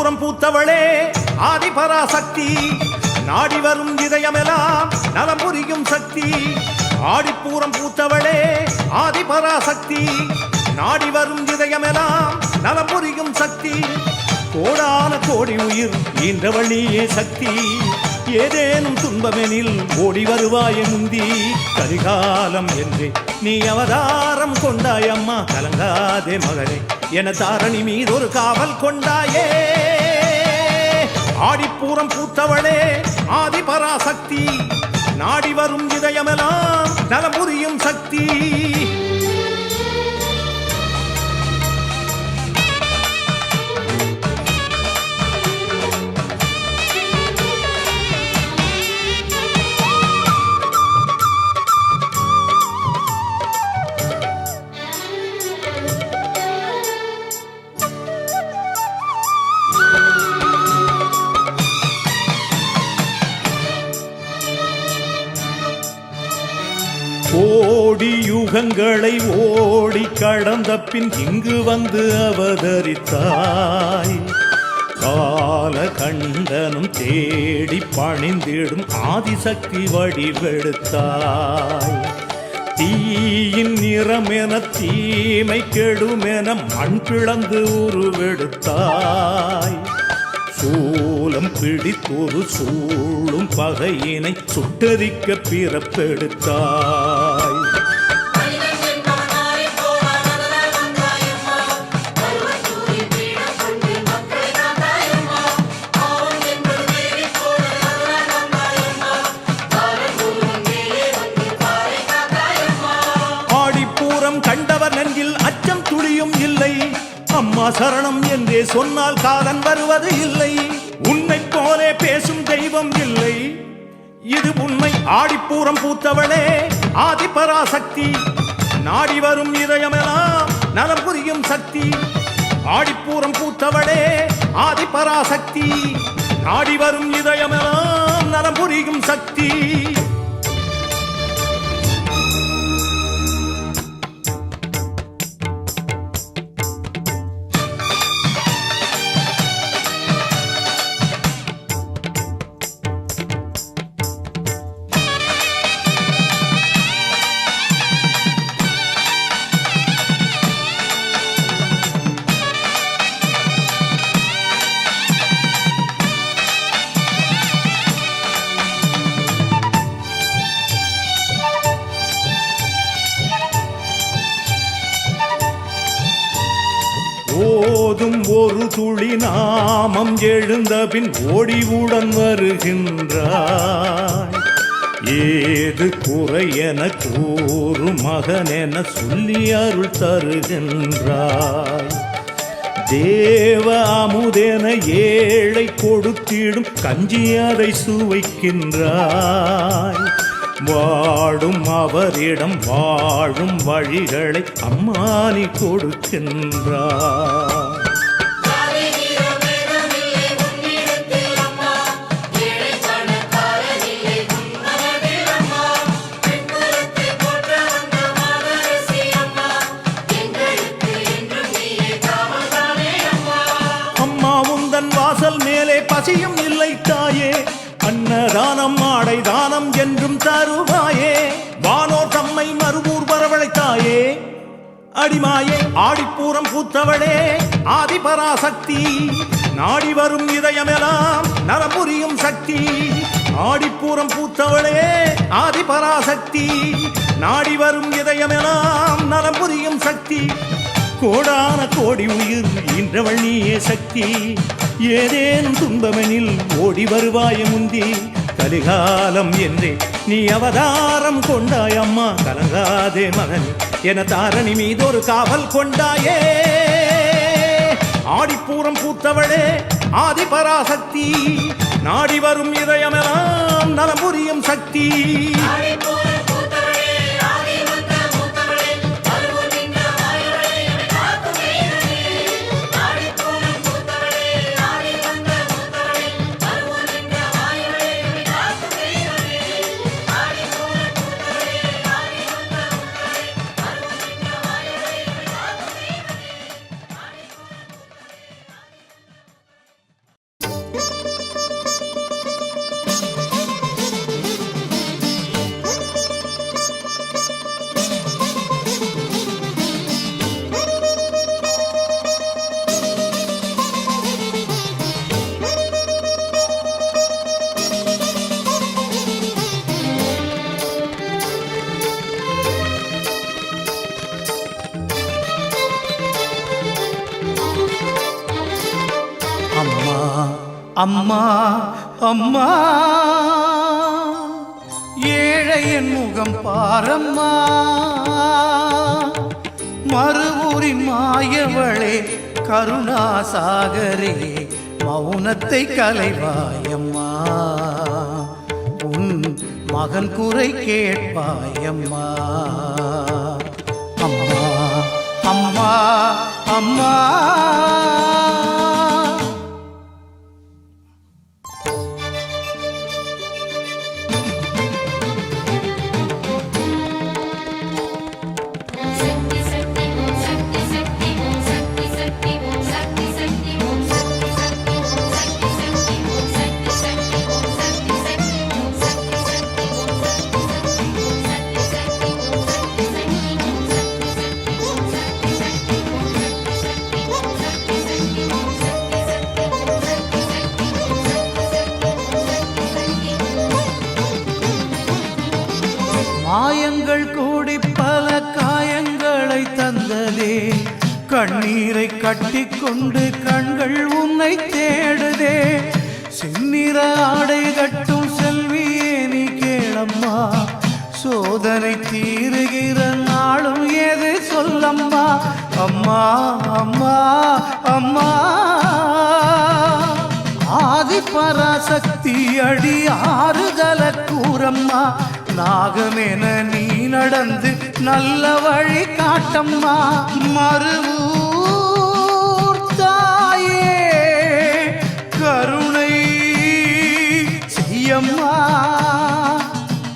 ஆடிப்பூரம் பூத்தவளே ஆதிபராசக்தி, நாடி வரும் இதயமெல்லாம் நலம் புரியும் சக்தி. ஆடிப்பூரம் பூத்தவளே ஆதிபராசக்தி, நாடி வரும் இதயமெல்லாம் நலம் புரியும் சக்தி. கோடான கோடி உயிர் ஈன்றவழியே சக்தி, ஏதேனும் துன்பமெனில் ஓடி வருவாய முந்தி. கரிகாலம் என்று நீ அவதாரம் கொண்டாயம்மா, கலங்காதே மகளே என தாரணி மீது ஒரு காவல் கொண்டாயே. ஆடிப்பூரம் பூத்தவளே ஆதிபராசக்தி, நாடி வரும் இதயமெல்லாம் நலம் புரியும் சக்தி. கோடி யுகங்களை ஓடி கடந்த பின் இங்கு வந்து அவதரித்தாய். கால கண்டனும் தேடி பணிந்திடும் ஆதிசக்தி வடிவெடுத்தாய். தீயின் நிறமென தீமை கெடுமென மண் பிளந்து உருவெடுத்தாய். சூலம் பிடித்தொரு சூழும் பகையினை சுட்டரிக்க பிறப்பெடுத்தாய். ஆடிப்பூரம் கண்டவர் நெஞ்சில் அச்சம் துளியும் இல்லை. அம்மா சரணம் என்றே சொன்னால் காலன் வருவது இல்லை. உன்னை போலே பேசும் தெய்வம் இல்லை, இது உண்மை. ஆடிப்பூரம் பூத்தவளே ஆதிபராசக்தி, நாடி வரும் இதயமெல்லாம் நலம் புரியும் சக்தி. ஆடிப்பூரம் பூத்தவளே ஆதிபராசக்தி, நாடி வரும் இதயமெல்லாம் நலம் புரியும் சக்தி. ஓதும் ஒரு துளி நாமம் எழுந்த பின் ஓடிவுடன் வருகின்றாய். ஏது குறை என கூறு மகனென சொல்லி அருள் தருகின்றாய். தேவ அமுதென ஏழை கொடுத்திடும் கஞ்சி அதை சுவைக்கின்றாய். வாடும் அவரிடம் வாழும் வழிகளை அம்மானி கொடுக்கின்றார். அம்மா உந்தன் வாசல் மேலே பசியும் இல்லை தாயே, அன்னதானம் ஆடை தானம் என்றும் தருவாயே. வானோர் தம்மை மறுவூர் வரவழைத்தாயே அடிமாயே. ஆடிப்பூரம் பூத்தவளே ஆதிபராசக்தி, நாடி வரும் இதயமெல்லாம் நலம் புரியும் சக்தி. ஆடிப்பூரம் பூத்தவளே ஆதிபராசக்தி, நாடி வரும் இதயமெல்லாம் நலம் புரியும் சக்தி. கோடான கோடி உயிர் ஈன்றவள் நீயே சக்தி, ஏதேனும் துன்பமெனில் ஓடி வருவாய முந்தி. கலிகாலம் என்றே நீ அவதாரம் கொண்டாயம்மா, கலங்காதே மகன் என தாரணி மீது ஒரு காவல் கொண்டாயே. ஆடிப்பூரம் பூத்தவளே ஆதிபராசக்தி, நாடி வரும் இதயமெல்லாம் நலம் புரியும் சக்தி. அம்மா அம்மா ஏழையின் முகம் பாரம்மா மறுவூரின் மாயவளே கருணாசாகரே மௌனத்தை கலைவாயம்மா உன் மகன் குறை கேட்பாயம்மா அம்மா அம்மா அம்மா மாயங்கள் கூடி பல காயங்களை தந்ததே கண்ணீரை கட்டிக்கொண்டு கண்கள் உன்னை தேடுதே செந்நிற ஆடை கட்டும் செல்வியே நீ கேளம்மா சோதனை தீருகிற நாளும் எது சொல்லம்மா அம்மா அம்மா அம்மா ஆதி பராசக்தி அடி ஆறுதல கூறம்மா நாகமென நீ நடந்து நல்ல வழி காட்டம்மா மறுவூர் தாயே கருணை செய்யம்மா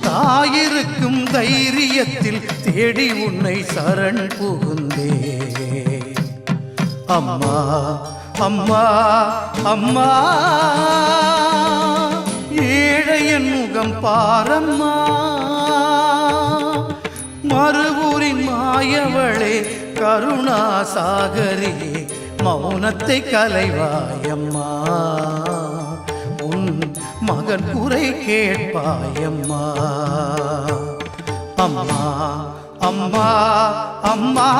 தாயிருக்கும் தைரியத்தில் தேடி உன்னை சரண் புகுந்தே அம்மா அம்மா அம்மா ஏழையின் முகம் பாரம்மா மறுவூரின் மாயவளே கருணாசாகரே மௌனத்தை கலைவாயம்மா உன் மகன் குறை கேட்பாயம்மா அம்மா அம்மா அம்மா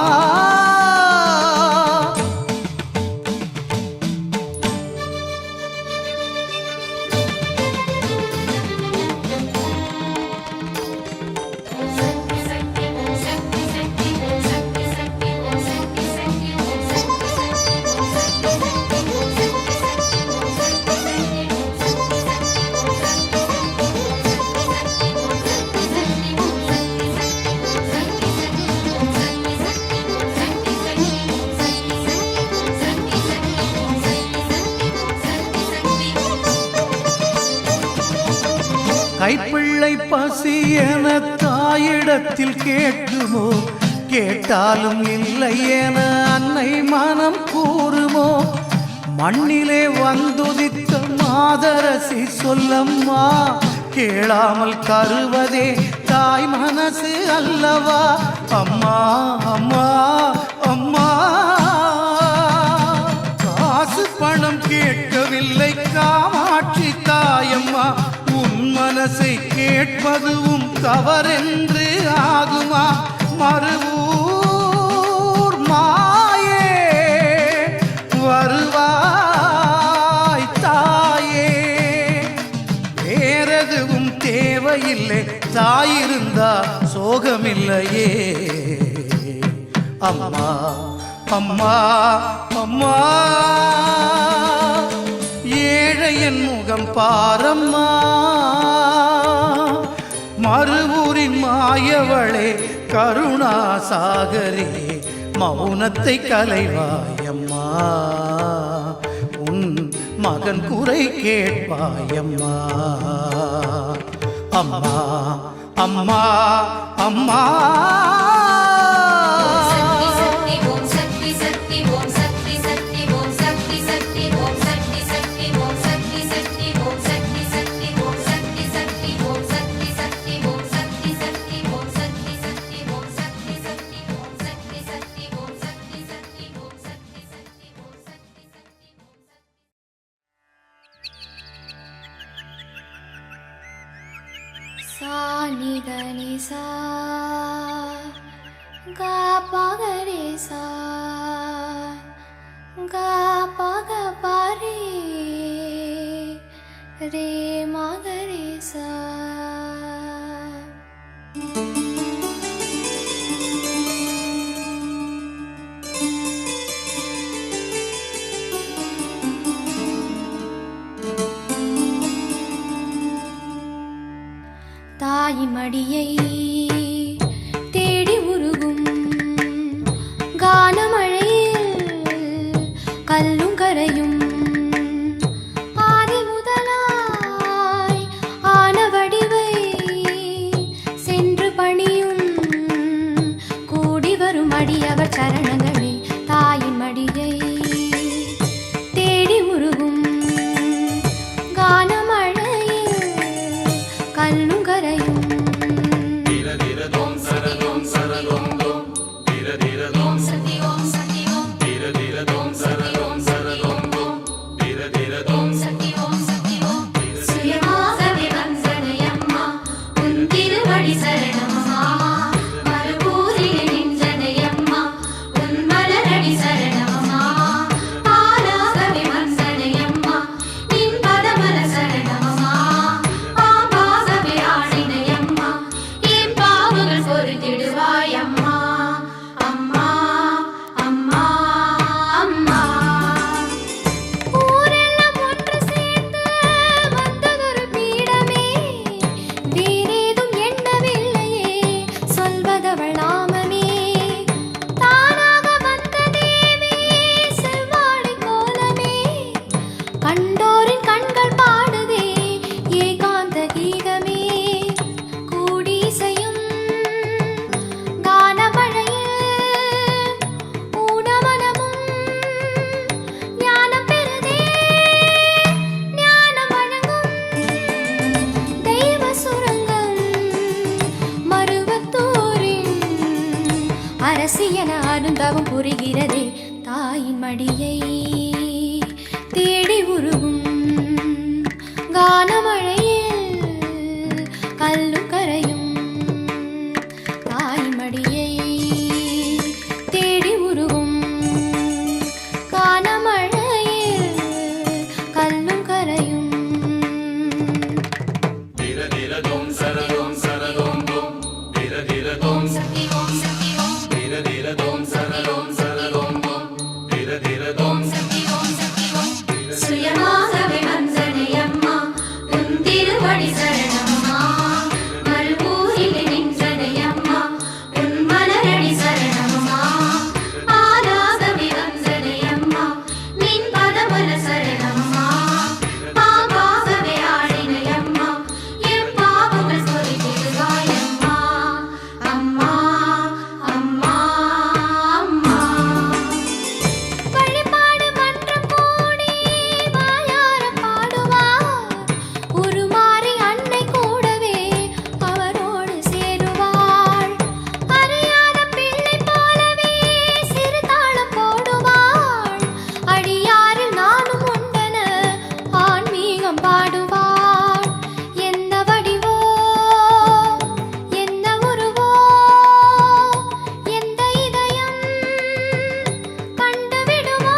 கைப்பிள்ளை பசி என தாயிடத்தில் கேட்குமோ கேட்டாலும் இல்லை என அன்னை மனம் கூறுமோ மண்ணிலே வந்துதித்த மாதரசி சொல்லம்மா கேளாமல் தருவதே தாய் மனசு அல்லவா அம்மா அம்மா அம்மா காசு பணம் கேட்கவில்லை காமாட்சி தாயம்மா மனசை கேட்பதுவும் தவறென்று ஆகுமா மறுவூர் மாயே வருவாய் தாயே வேறெதுவும் தேவையில்லை தாயிருந்தா சோகமில்லையே அம்மா அம்மா அம்மா ஏழையின் முகம் பாரம்மா மறுவூரின் மாயவளே கருணாசாகரே மௌனத்தை கலைவாயம்மா உன் மகன் குறை கேட்பாயம்மா அம்மா அம்மா அம்மா सा नि ध नि सा गा प ग रे सा गा प ग प रे ரே மகரே சா. தாய்மடியை தேடி உருகும் கானமழையில் கல்லும் கரையும் ஆதி முதலாய் ஆன வடிவை சென்று பணியும் கூடி வரும் அடியவர் சரணங்களே. தாயின் மடியை தேடி உருகும் கானமழையில் கல்லும் கரையும் அரசியன அருந்தவம் புரிகிறதே. தாயின் மடியை தேடி உருகும் கானமழையில் கல்லும் கரையும். தாயின் மடியை தேடி உருகும் கானமழையில் கல்லும் கரையும். சுயமாகவே வந்தனையம்மா உன் திருவடி சரணம்மா. மறுபூரில் நின்றனையம்மா உன் மலரடி சரணம்மா. ஆனாகவே வந்தனையம்மா நின் பதமல சரணம்மா. பாபாகவே ஆடினையம்மா என் பாவங்கள் பொறுத்திடுவாயம்மா. அம்மா அம்மா அம்மா. வழிபாடு மன்றம் கூடி வாயார பாடுவார். உருமாறி அன்னை கூடவே அவரோடு சேருவாள். அறியாத பிள்ளை போலவே சிறு தாளம் போடுவாள். அடியாரில் நானும் உண்டன ஆன்மீகம் பாடுவாள். என்ன வடிவோ என்ன உருவோ எந்த இதயம் கண்டுவிடுமோ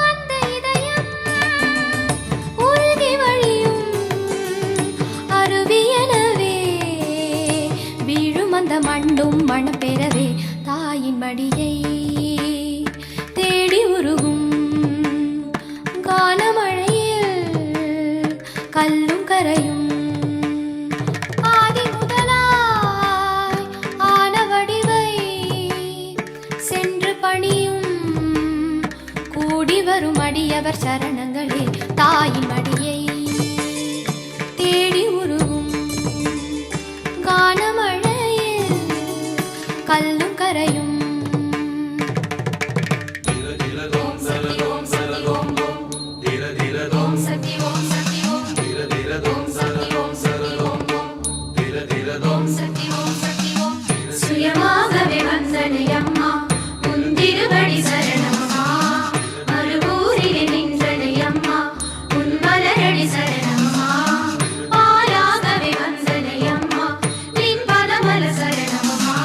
அந்த இதயம் உருகி வழியும் அருவியனவே வீழும் அந்த மண்டும் மணப்பெறவே. தாயின் மடியை தேடி உருகும் கானமழையில் கல்லும் கரையும். ஆதி முதலாய் ஆன வடிவை சென்று பணியும் கூடி வரும் அடியவர் சரணங்களே. தாயின் மடியை தேடி உருகும் கானமழையில் கல்லும் கரையும். சுயமாகவே வந்தனையம்மா உன் திருவடி சரணம்மா. மறுபூரில் நின்றனையம்மா உன் மலரடி சரணம்மா. பாலாகவே வந்தனையம்மா நின் பதமல சரணம்மா.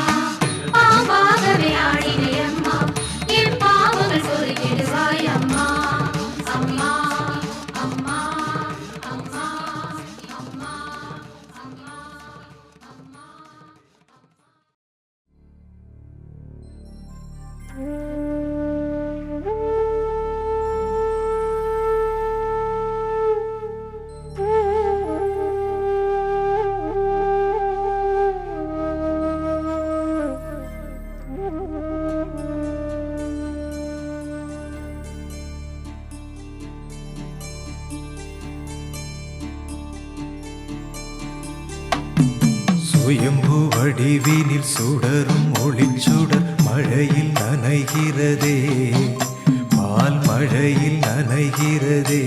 பாபாகவே ஆடினையம்மா என் பாவங்கள் பொறுத்திடுவாயம்மா. அம்மா அம்மா சுயம்பு வடிவினில் சுடரும் ஒளிச்சுடர் மழையில் நனைகிறதே, பால் மழையில் நனைகிறதே.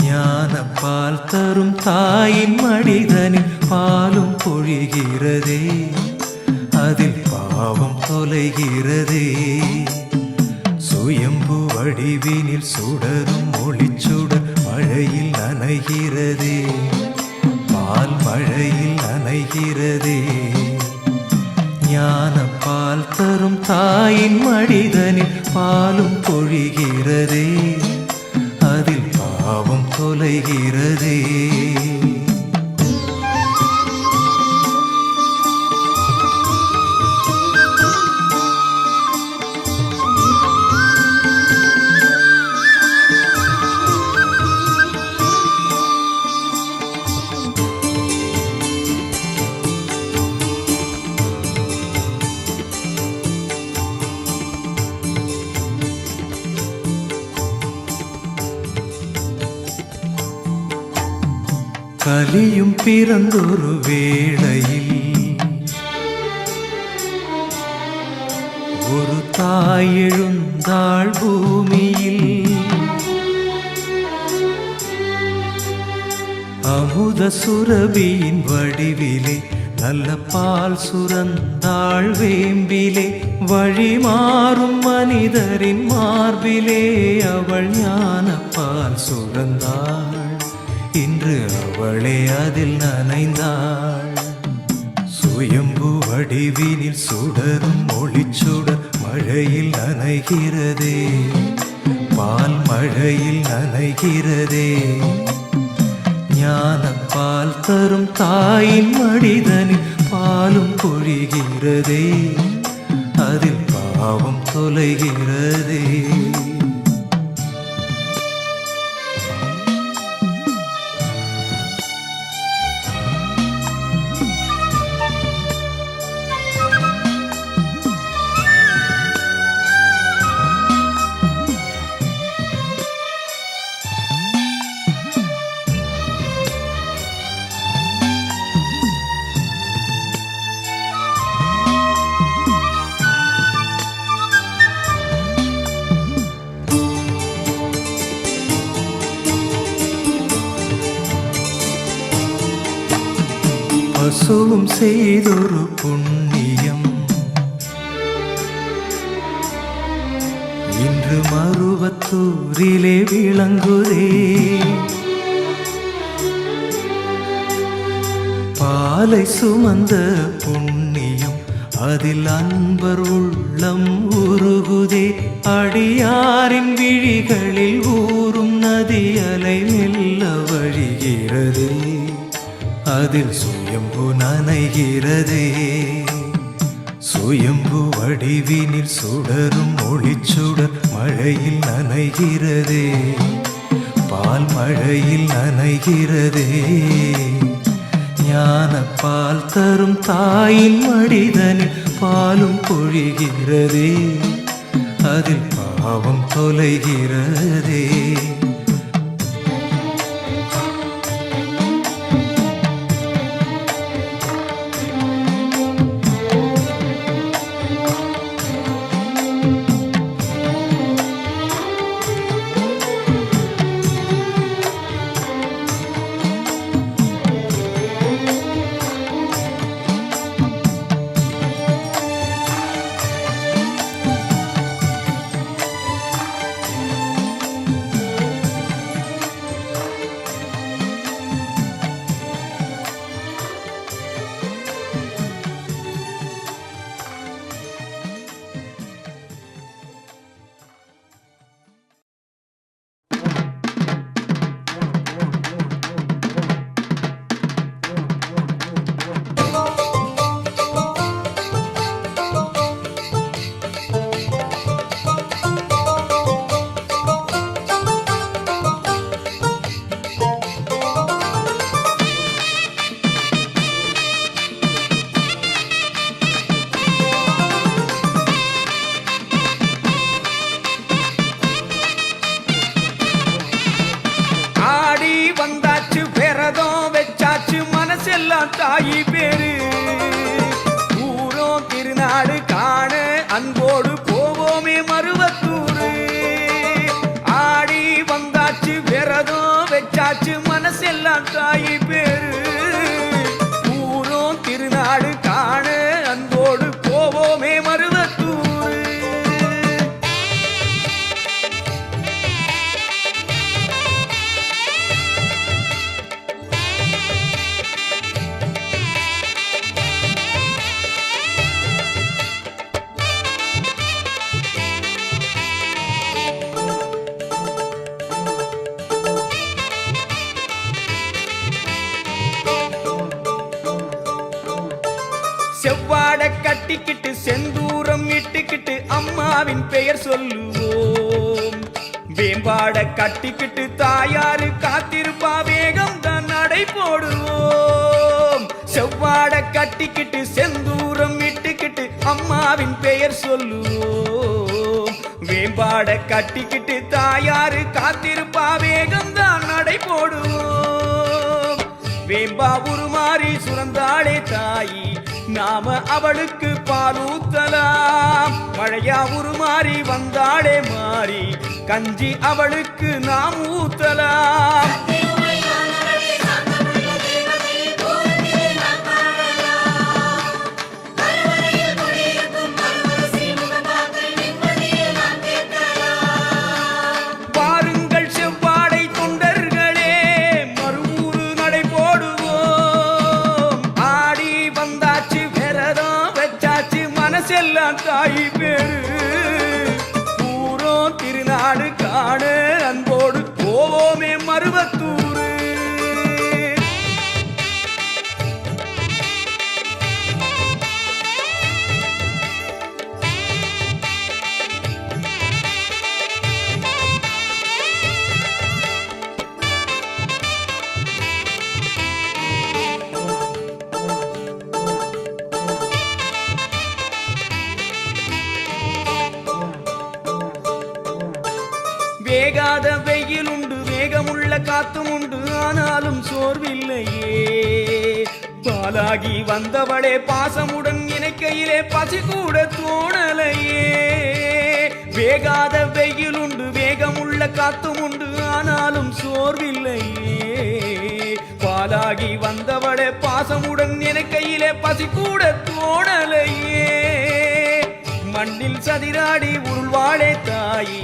ஞான பால் தரும் தாயின் மடிதனில் பாலும் பொழிகிறதே, அதில் பாவம் தொலைகிறதே. சுயம்பு வடிவினில் சுடரும் ஒளிச்சுடர் மழையில் நனைகிறதே, பால் மழையில் நனைகிறதே. ஞான பால் தரும் தாயின் மடிதனில் பாலும் பொழிகிறதே, அதில் பாவம் தொலைகிறதே. கலியும் பிறந்தொரு வேளையில் ஒரு தாய் எழுந்தாள் பூமியில். அமுத சுரபியின் வடிவிலே நல்ல பால் சுரந்தாள் வேம்பிலே. வழி மாறும் மனிதரின் மார்பிலே அவள் ஞான பால் சுரந்தாள். இன்று அவளே அதில் நனைந்தாள். சுயம்பு வடிவினில் சுடரும் ஒளிச்சுடர் மழையில் நனைகிறதே, பால் மழையில் நனைகிறதே. ஞான பால் தரும் தாயின் மடிதனில் பாலும் பொழிகிறதே, அதில் பாவம் தொலைகிறதே. பசுவும் செய்தொரு புண்ணியம் இன்று மருவத்தூரிலே விளங்குதே. பாலை சுமந்த புண்ணியம் அதில் அன்பர் உள்ளம் உருகுதே. அடியாரின் விழிகளில் ஊறும் நதி அலை மெல்ல வழிகிறதே, அதில் சுயம்பு நனைகிறதே. சுயம்பு வடிவினில் சுடரும் ஒளிச்சுடர் மழையில் நனைகிறதே, பால் மழையில் நனைகிறதே. ஞான பால் தரும் தாயின் மடிதனில் பாலும் பொழிகிறதே, அதில் பாவம் தொலைகிறதே. எல்லாம் தாயி பேரு. ஊரோ திருநாடு காண அன்போடு போவோமே மருவத்தூரு. ஆடி வந்தாச்சு விரதம் வச்சாச்சு மனசெல்லாம் தாயி பேரு. ஊரோ திருநாடு காண அன்போடு போவோமே மருவத்தூரு. செவ்வாட கட்டிக்கிட்டு செந்தூரம் இட்டுக்கிட்டு அம்மாவின் பெயர் சொல்லுவோம். வேம்பாட கட்டிக்கிட்டு தாயாரு காத்திருப்பா வேகம் தான் நடை போடுவோம். செவ்வாட கட்டிக்கிட்டு செந்தூரம் இட்டுக்கிட்டு அம்மாவின் பெயர் சொல்லுவோம். வேம்பாட கட்டிக்கிட்டு தாயாரு காத்திருப்பா வேகம் தான் நடை போடுவோம். வேம்பா உருமாறி சுரந்தாளே தாயி நாம அவளுக்கு பாலூத்தலாம். மழையா உருமாறி வந்தாளே மாறி கஞ்சி அவளுக்கு நாம் ஊத்தலாம். பாருங்கள் செவ்வாடை தொண்டர்களே மறுவூரு நடை போடுவோம். ஆடி வந்தாச்சு விரதம் வச்சாச்சு மனசெல்லாம் தாயி பேரு. ஊரோ திருநாடு காண அன்போடு போவோமே மருவத்தூரு. வேகாத வெயில் உண்டு வேகமுள்ள காத்தும் உண்டு ஆனாலும் சோர்வில்லையே. பாலாகி வந்தவளே பாசமுடன் இணைக்கையிலே பசி கூட தோணலையே. வேகாத வெயில் உண்டு வேகமுள்ள காத்தும் உண்டு ஆனாலும் சோர்வில்லையே. பாலாகி வந்தவளே பாசமுடன் இணைக்கையிலே பசி கூட தோணலையே. மண்ணில் சதிராடி உருள்வாளே தாயி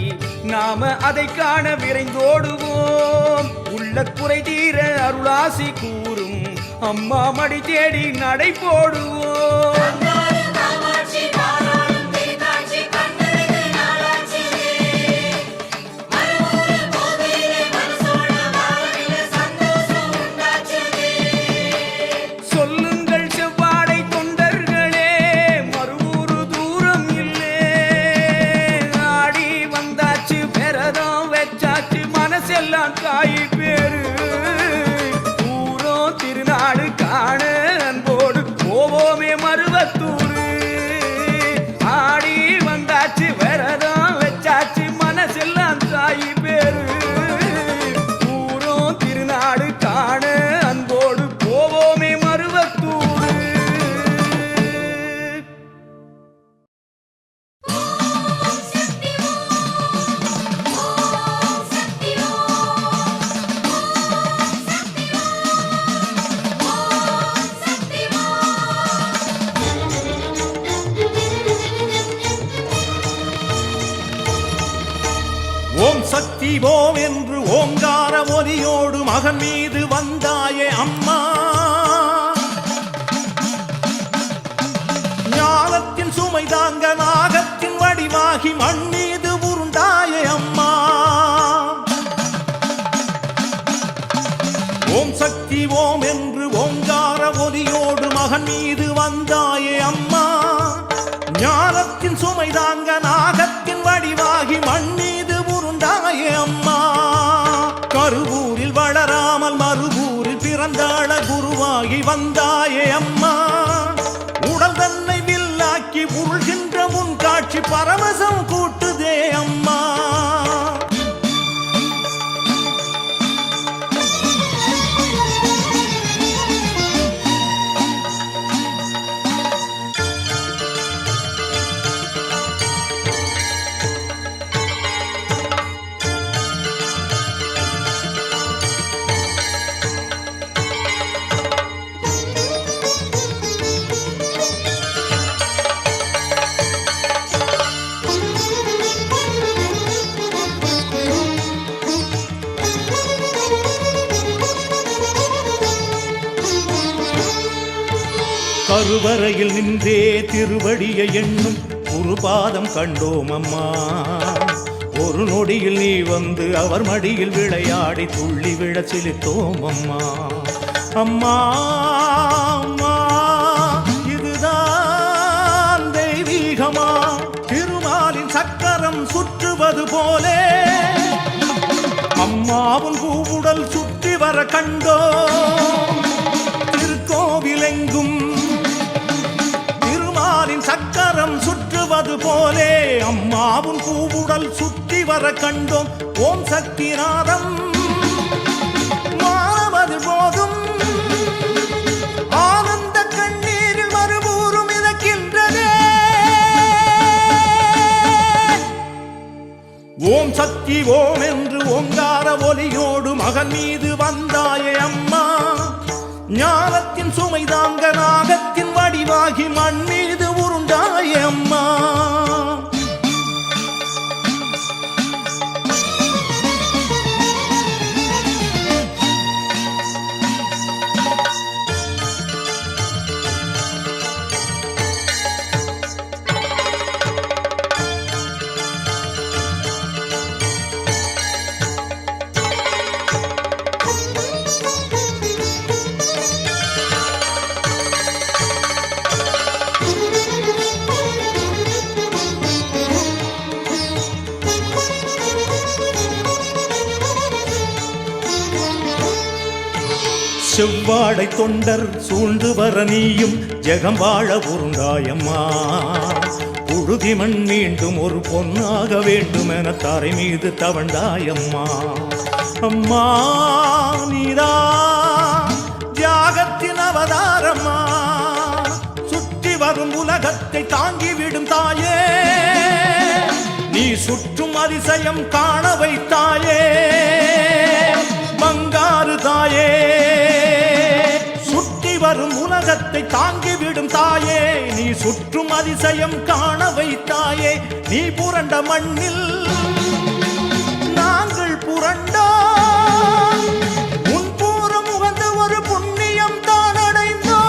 நாம அதை காண விரைந்தோடுவோம். உள்ள குறை தீர அருளாசி கூறும் அம்மா மடி தேடி நடை போடுவோம். சொல்லுங்கள் செவ்வாடை தொண்டர்களே மறுவூரு தூரம் இல்லே. ஆடி வந்தாச்சு விரதம் வச்சாச்சு மனசெல்லாம் தாயி பேரு. ஊரோ திருநாடு காண அன்போடு போவோமே மருவத்தூரு. ஆடி வந்தாச்சு விரதம் வச்சாச்சு மனசெல்லாம் தாயி பேரு. ஊரோ திருநாடு காண அன்போடு போவோமே மருவத்தூரு. ஓம் சக்தி ஓம் என்று ஓங்கார ஒலியோடு மகன் மீது வந்தாயே அம்மா. ஞானத்தின் சுமை தாங்க நாகத்தின் வடிவாகி மண் மீது உருண்டாயே அம்மா. ஓம் சக்தி ஓம் என்று ஓங்கார ஒலியோடு மகன் மீது வந்தாயே அம்மா. ஞானத்தின் சுமை தாங்க நாகத்தின் வடிவாகி மண் மீது உருண்டாயே அம்மா. கருவூரில் வளராமல் மறுவூரில் பிறந்தாள குருவாகி வந்தாயே அம்மா. உடல் தன்னை வில்லாக்கி உருள்கின்ற முன் காட்சி பரவசம் கூட்டுதே அம்மா. கருவறையில் நின்றே திருவடியை எண்ணும் குருபாதம் கண்டோம் அம்மா. ஒரு நொடியில் நீ வந்து அவர் மடியில் விளையாடி துள்ளி விழ சிலித்தோம் அம்மா. அம்மா அம்மா இதுதான் தெய்வீகமா? திருமாலின் சக்கரம் சுற்றுவது போலே அம்மாவும் பூவுடல் சுற்றி வர கண்டோம். திருக்கோவிலெங்கும் திருமாலின் சக்கரம் சுற்றுவது போலே அம்மாவும் பூவுடல் சுற்றி வர கண்டோம். ஓம் சக்தி நாதம் மாணவது போதும் ஆனந்த கண்ணீரில் மறுபூரும் மிதக்கின்றதே. ஓம் சக்தி ஓம் என்று ஓங்கார ஒலியோடு மகன் மீது வந்தாயே அம்மா. ஞானத்தின் சுமை தாங்க நாகத்தின் வடிவாகி மண் மீது உருண்டாயே அம்மா. செவ்வாடை தொண்டர் சூழ்ந்து வர நீயும் ஜெகம் வாழ உருண்டாயம்மா. புழுதி மண் மீண்டும் ஒரு பொன்னாக வேண்டும் என தரை மீது தவழ்ந்தாயம்மா. அம்மா நீரா தியாகத்தின் அவதாரம்மா. சுற்றி வரும் உலகத்தை தாங்கிவிடும் தாயே, நீ சுற்றும் அதிசயம் காண வைத்தாயே. பங்காரு தாயே, சுற்றி வரும் உலகத்தை தாங்கிவிடும் தாயே, நீ சுற்றும் அதிசயம் காண வைத்தாயே. நீ புரண்ட மண்ணில் நாங்கள் புரண்டோம், உன் பூரம் உகந்த ஒரு புண்ணியம் தான் அடைந்தோம்.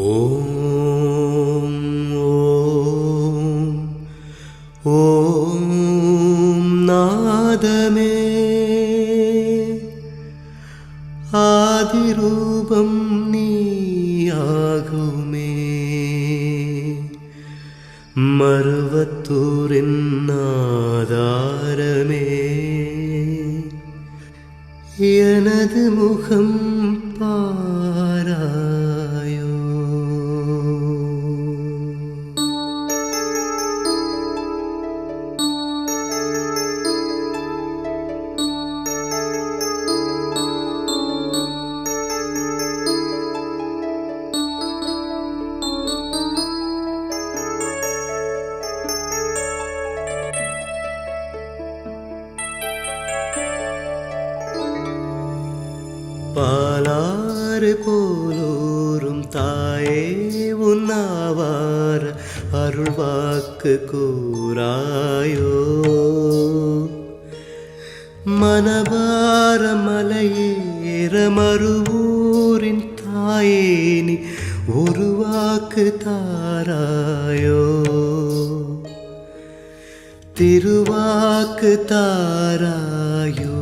ஓம் ஓம் ஓம் நாதமே ஆதிரூபம் நீயாகுமே. மருவத்தூரின் ஆதாரமே எனது முகம் பாராயோ. பாலாறு போலோரும் தாயே உன்னாவார அருள்வாக்கு கூறாயோ. மனபார மலையேற மறுவூரின் தாயே நீ ஒரு வாக்கு தாராயோ. திருவாக்கு தாராயோ.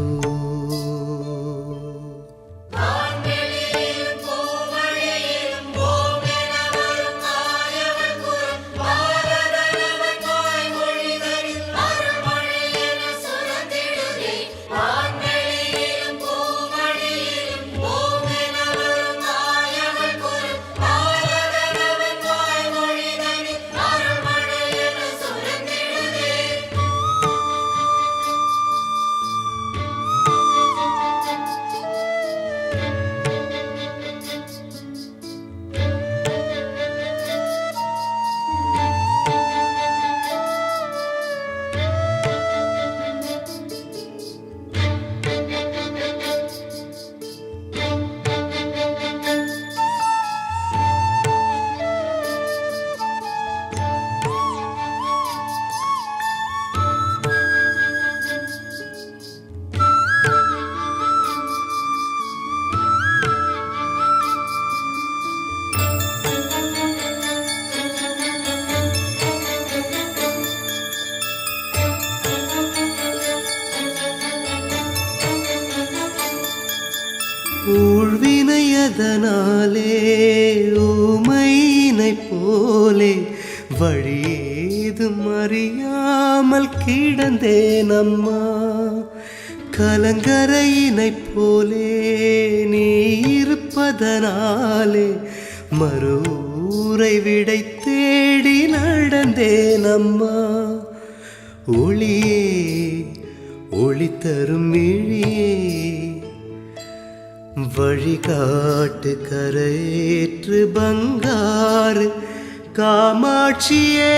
ஊழ்வினையதனாலே ஊமையினை போலே வழியேதும் அறியாமல் கிடந்தேன் அம்மா. கலங்கரையினை போலே நீ இருப்பதனாலே மறுரை விடை தேடி நடந்தேன் அம்மா. ஒளியே ஒளி தரும் இழியே வழிகாட்டு கரையேற்று பங்காரு காமாட்சியே.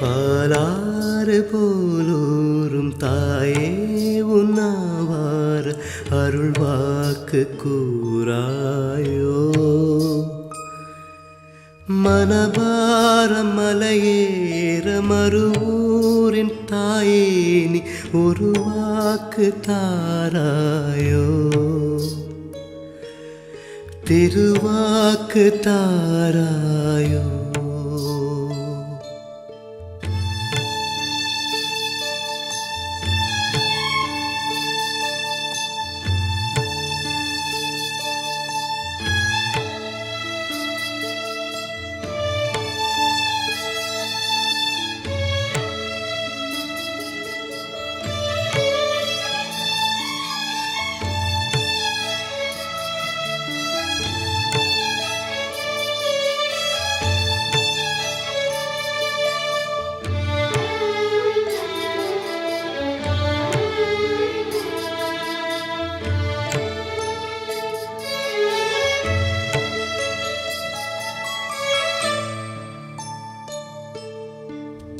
பாலாறு போலூரும் தாயே உன்னாவார் அருள்வாக்கு கூறாயோ. மனபாரம் மலையேற மறுவூரின் தாயே நீ ஒரு வாக்கு தாராயோ. திருவாக்கு தாராயோ.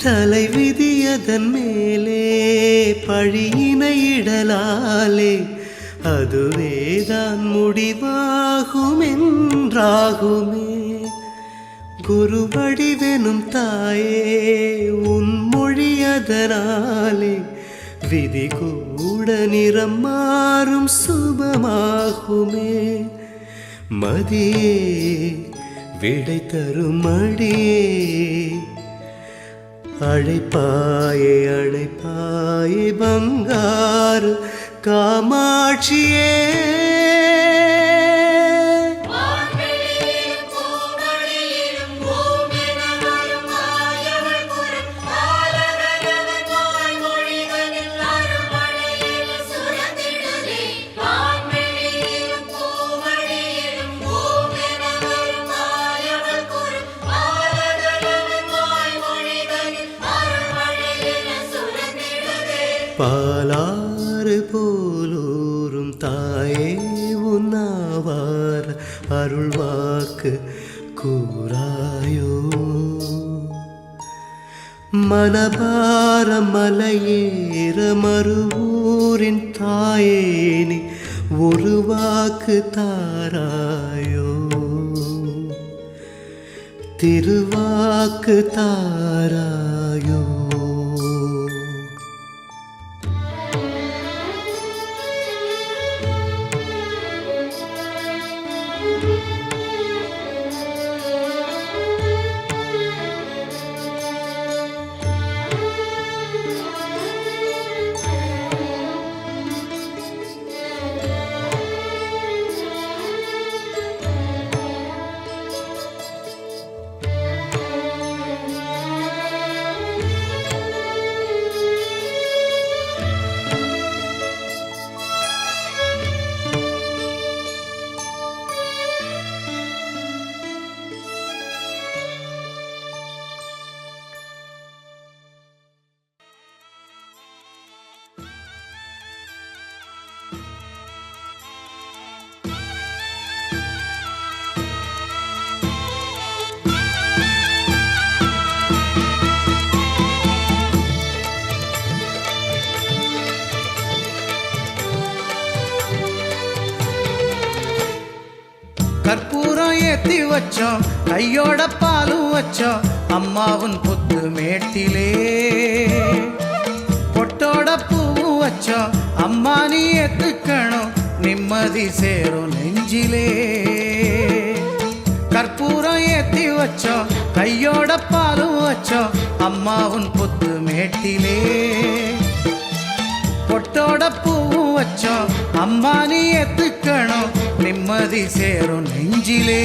தலைவிதியதன் மேலே பழியினை இடலாலே அதுவேதான் முடிவாகும் என்றாகுமே. குருவடிவெனும் தாயே உன் மொழியதனாலே விதி கூட நிறம் மாறும் சுபமாகுமே. மதியே விடை தரும் அடியே அழைப்பாயே அழைப்பாயே பங்காரு காமாட்சியே. பாலாறு போலூரும் தாயே உன்னாவார் அருள்வாக்கு கூறாயோ. மனபாரம் மலையேற மறுவூரின் தாயே நீ ஒரு வாக்கு தாராயோ. திருவாக்கு தாராயோ. வச்சோம் கையோட பாலும் வச்சோம் அம்மாவும் புத்து மேட்டிலே பொட்டோட பூவும் வச்சோம் அம்மா நீ ஏத்துக்கணும் நிம்மதி சேரும் நெஞ்சிலே கற்பூரம் ஏத்தி வச்சோம் கையோட பாலும் வச்சோம் அம்மாவும் புத்து மேட்டிலே பொட்டோட பூவும் வச்சோம் அம்மா நீ ஏத்துக்கணும் நிம்மதி சேரும் நெஞ்சிலே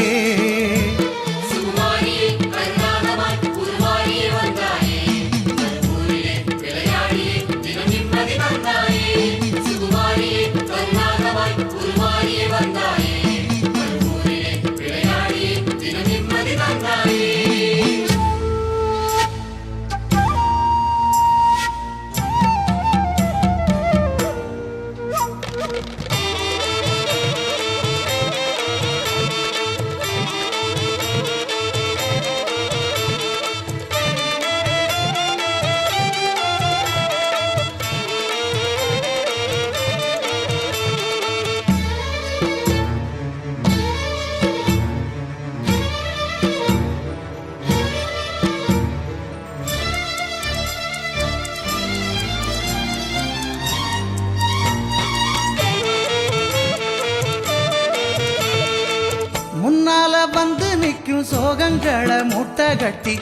முன்னால வந்து நிற்கும் சோகங்களை மூட்டை கட்டி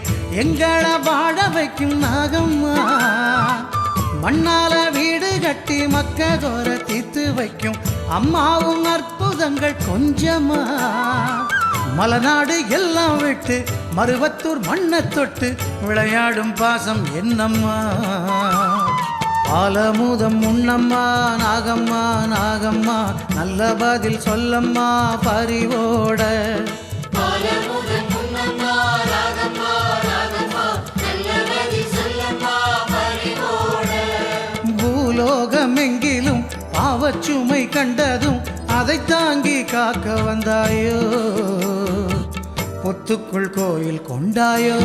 எங்களை வாழ வைக்கும் நாகம்மா மண்ணால வீடு கட்டி மக்க தோற தீர்த்து வைக்கும் அம்மாவும் அற்புதங்கள் கொஞ்சமா மலநாடு எல்லாம் விட்டு மருவத்தூர் மண்ணை தொட்டு விளையாடும் பாசம் என்னம்மா ஆலமுதம் உண்ணம்மா நாகம்மா நாகம்மா நல்ல பதில் சொல்லம்மா பறிவோட பூலோகமெங்கிலும் பாவச்சுமை கண்டதும் அதை தாங்கி காக்க வந்தாயோ பொத்துக்குள் கோயில் கொண்டாயோ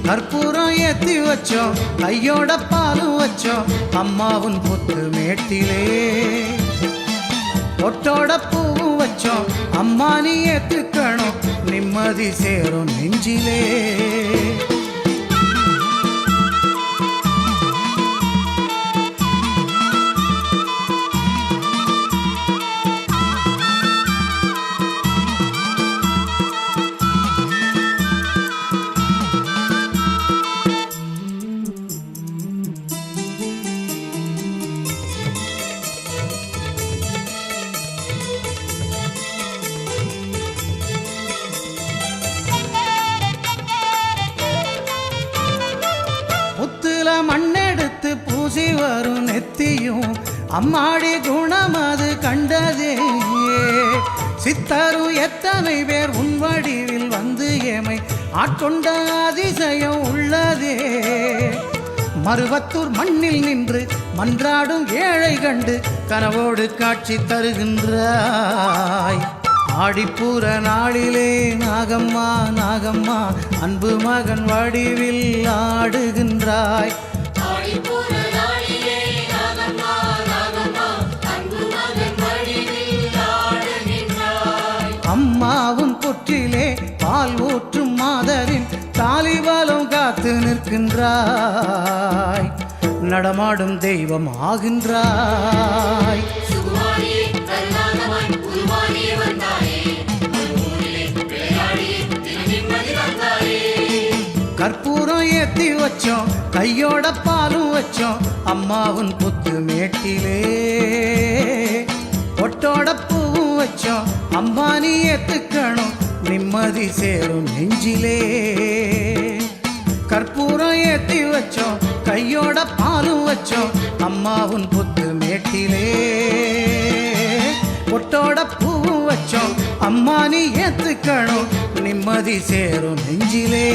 கற்பூரம் ஏத்தி வச்சோம் கையோட பாலும் வச்சோம் அம்மாவும் புத்து மேட்டிலே பொட்டோட பூவும் வச்சோம் அம்மா நீ ஏத்துக்கணும் நிம்மதி சேரும் நெஞ்சிலே மண்ணெடுத்து பூசி வரும் நெத்தியும் அம்மாடி குணம் அது கண்டதே சித்தரும் எத்தனை பேர் உன் வடிவில் வந்து ஏமை ஆட்கொண்ட அதிசயம் உள்ளதே மருவத்தூர் மண்ணில் நின்று மன்றாடும் ஏழை கண்டு கனவோடு காட்சி தருகின்றாய் ஆடிப்பூர நாளிலே நாகம்மா நாகம்மா அன்பு மகன் வடிவில் ஆடுகின்றாய் அம்மாவும் புற்றிலே பால் ஊற்றும் மாதரின் தாலிபாலம் காத்து நிற்கின்றாய் நடமாடும் தெய்வம் ஆகின்றாய் கற்பூரம் ஏத்தி வச்சோம் கையோட பாலும் வச்சோம் அம்மாவும் புத்து மேட்டிலே பொட்டோட பூவும் வச்சோம் அம்மா நீ ஏத்துக்கணும் நிம்மதி சேரும் நெஞ்சிலே கற்பூரம் ஏத்தி வச்சோம் கையோட பாலும் வச்சோம் அம்மாவும் புத்து மேட்டிலே பொட்டோட பூவும் வச்சோம் அம்மா நீ ஏத்துக்கணும் நிம்மதி சேரும் நெஞ்சிலே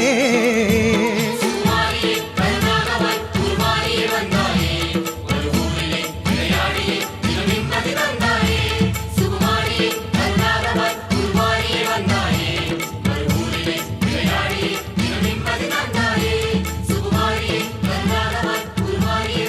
சுகுமாரி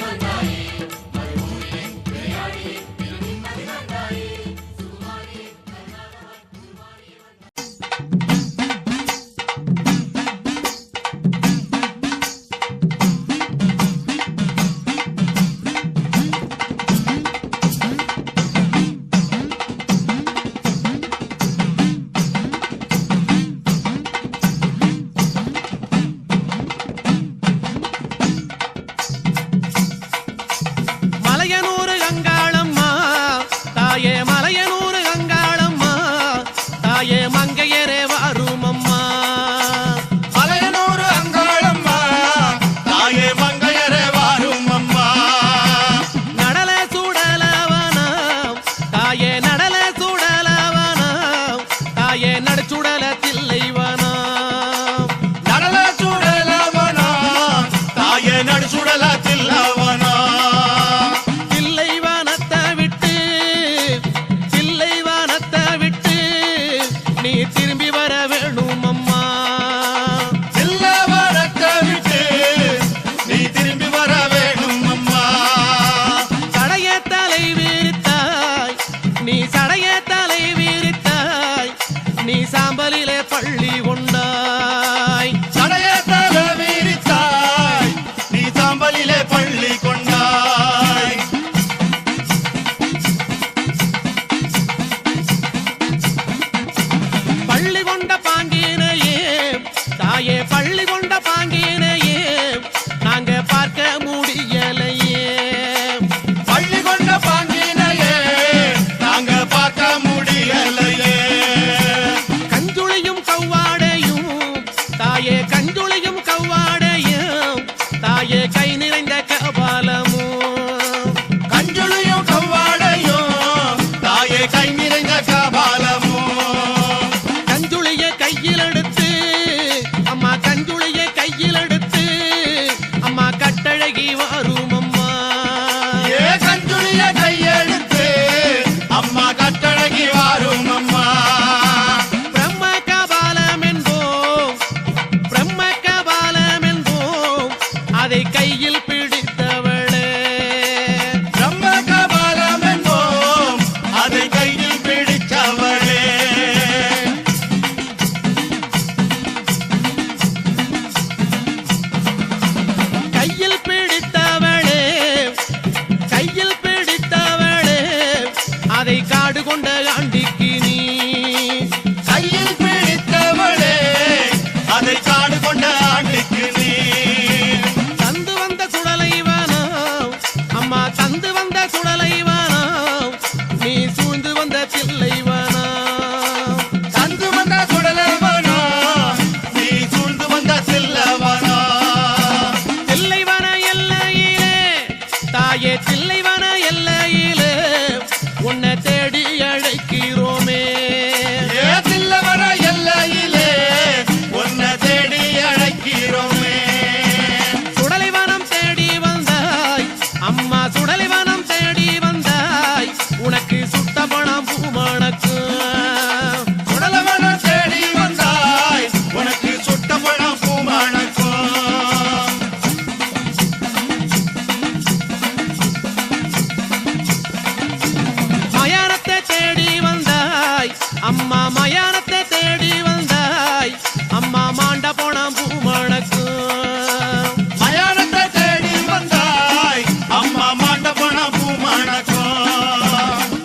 வந்த பணம் பூமணக்கும்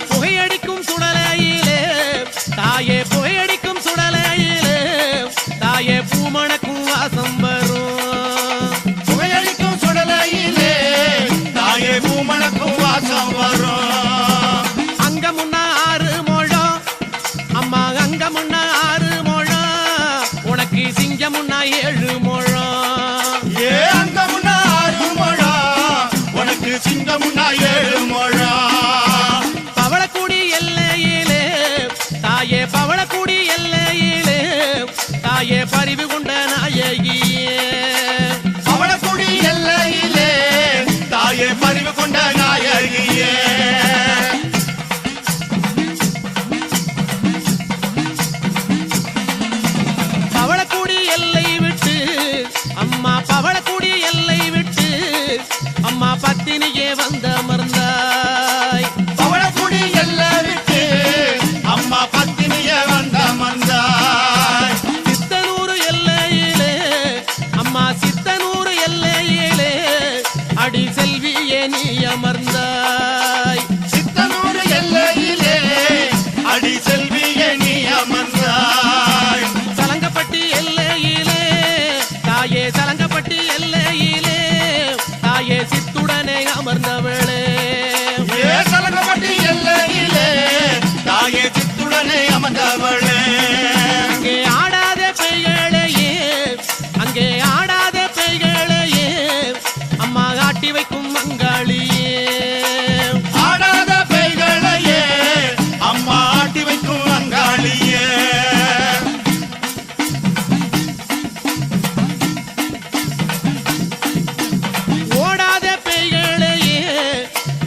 புகையடிக்கும் சுடலையிலே தாயே புகையடிக்கும் சுடலையிலே தாயே பூமணக்கும் வாசம் வரும் புகையடிக்கும் சுடலையிலே தாயே பூமணக்கும் வாசம் வரும் அங்க முன்னா 6 முழம் அம்மா அங்க முன்னா 6 முழம் உனக்கு சிங்கம் முன்னா 7 முழம் ஏ அங்க முன்னா 6 முழம் உனக்கு சிங்கம் முன்னா 7 முழம் பவளக்குடி எல்லையிலே தாயே பவளக்குடி எல்லையிலே தாயே பரிவு கொண்ட நாயகியே பவளக்குடி எல்லையிலே தாயே பரிவு கொண்ட நாயகியே பவளக்குடி எல்லை விட்டு அம்மா பவளக்குடி எல்லை விட்டு அம்மா பத்தினியே வந்த அமர்ந்தாய் பவளக்குடி எல்லை விட்டு அம்மா பத்தினிய வந்த மந்தாய் சித்தனூர் எல்லையிலே அம்மா சித்தனூர் எல்லையிலே அடி செல்வியே நீ அமர்ந்தாய் சித்தனூர் எல்லையிலே அடி செல்வியே நீ அமர்ந்தாய் சலங்கப்பட்டி எல்லையிலே தாயே சலங்கப்பட்டி எல்லையிலே தாயே சித்துடனே அமர்ந்தவளே ஏ சலங்கப்பட்டி எல்லையிலே தாயே சித்துடனே அமர்ந்தவளே அங்கே ஆடாத பெய்களையே அங்கே ஆடாத பெய்களையே அம்மா ஆட்டி வைக்கும் மங்காளியே ஆடாத பெய்களையே அம்மா ஆட்டி வைக்கும் அங்காளியே ஓடாத பெய்களையே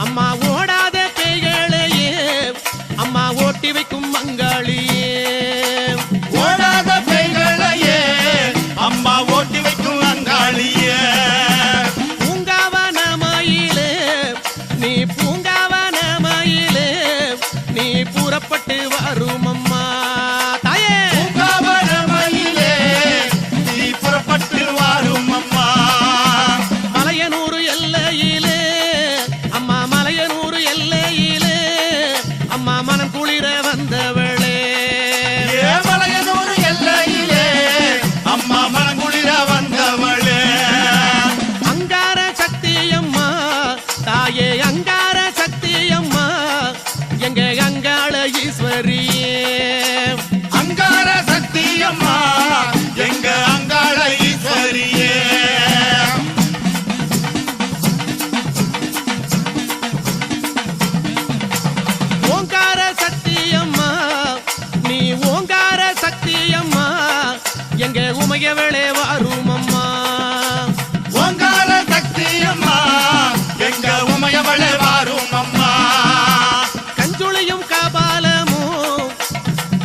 அம்மா ஓடாத பெய்களையே அம்மா ஓட்டி வைக்கும் மங்காளியே ஓடாத பெய்களையே அம்மா ஓட்டி வைக்கும் அங்காளியே பூங்காவனமயிலே நீ பூங்காவனமயிலே நீ புறப்பட்டு வரும் அம்மா தாயே பூங்காவனமயிலே நீ புறப்பட்டு வாரும் அம்மா மலையனூர் எல்லையிலே அம்மா மலையனூர் எல்லையிலே அம்மா மனம் குளிர வந்தவளே ஏமலையனூர் எல்லையிலே அம்மா மனங்குளிர வந்தவளே அங்கார சக்தி அம்மா தாயே அங்கார சக்தி அம்மா எங்க அங்காள ஈஸ்வரியே அங்கார சக்தி அம்மா எங்க அங்காள ஈஸ்வரியே ஓங்கார சக்தி அம்மா நீ ஓங்கார சக்தி அம்மா எங்க உமையவளே வாரும் அம்மா ஓங்கார சக்தி அம்மா எங்க உமையவளே வாரும் அம்மா கஞ்சுளியும் கபாலமும்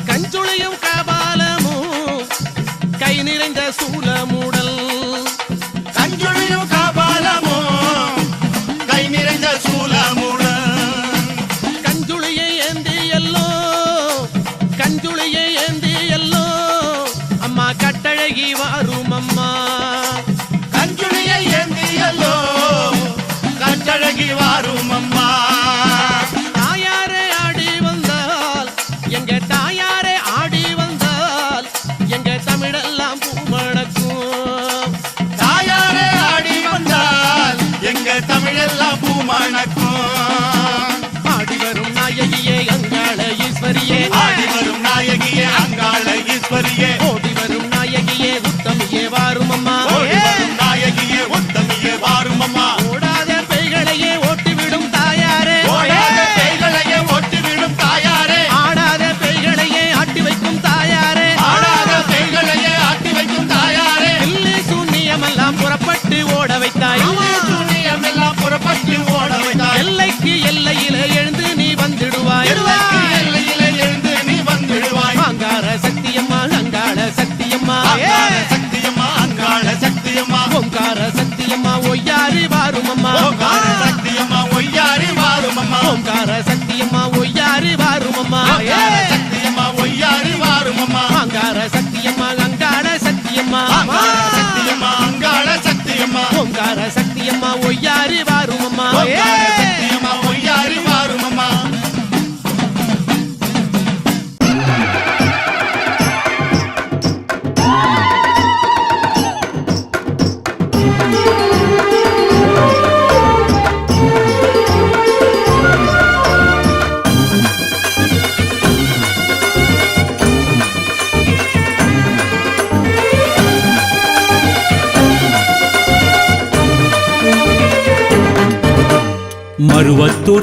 கஞ்சுளியும் கபாலமும் கை நிறைந்த சூலமுடல் கஞ்சுளியும் காபாலமும் கை நிறைந்த சூலமுடன் கஞ்சுளியை ஏந்தி எல்லோ கஞ்சுளியை ஏந்தி எல்லோ அம்மா கட்டழகி வாரும் அம்மா கஞ்சுளியை ஏந்தியல்லோ கட்டழகி வாரும் அம்மா தாயாரே ஆடி வந்தால் எங்க தாயாரே ஆடி வந்தால் எங்க தமிழெல்லாம் பூமணக்கும் தாயாரே ஆடி வந்தால் எங்க தமிழெல்லாம் பூமணக்கும் ஆடி வரும் நாயகியே அங்காள ஈஸ்வரியே ஆடி வரும் நாயகியே அங்காள ஈஸ்வரியே ஓடி வரும் நாயகியே உத்தமியே வாரும் அம்மா ஓடி வரும் நாயகியே உத்தமியே வாரும் அம்மா ஓடாத பெய்களையே ஓட்டிவிடும் தாயாரே ஓடாத பேய்களையே ஓட்டிவிடும் தாயாரே ஆடாத பெய்களையே ஆட்டி வைக்கும் தாயாரே ஆடாத பேய்களையே ஆட்டி வைக்கும் தாயாரே இல்லி சூன்யமெல்லாம் புறப்பட்டு ஓட வைத்தாய் சூனியமெல்லாம் புறப்பட்டு ஓட வைத்தாய் எல்லைக்கு எல்லையிலே எழுந்து நீ வந்துடுவாய் எல்லைக்கு எல்லையிலே எழுந்து நீ வந்து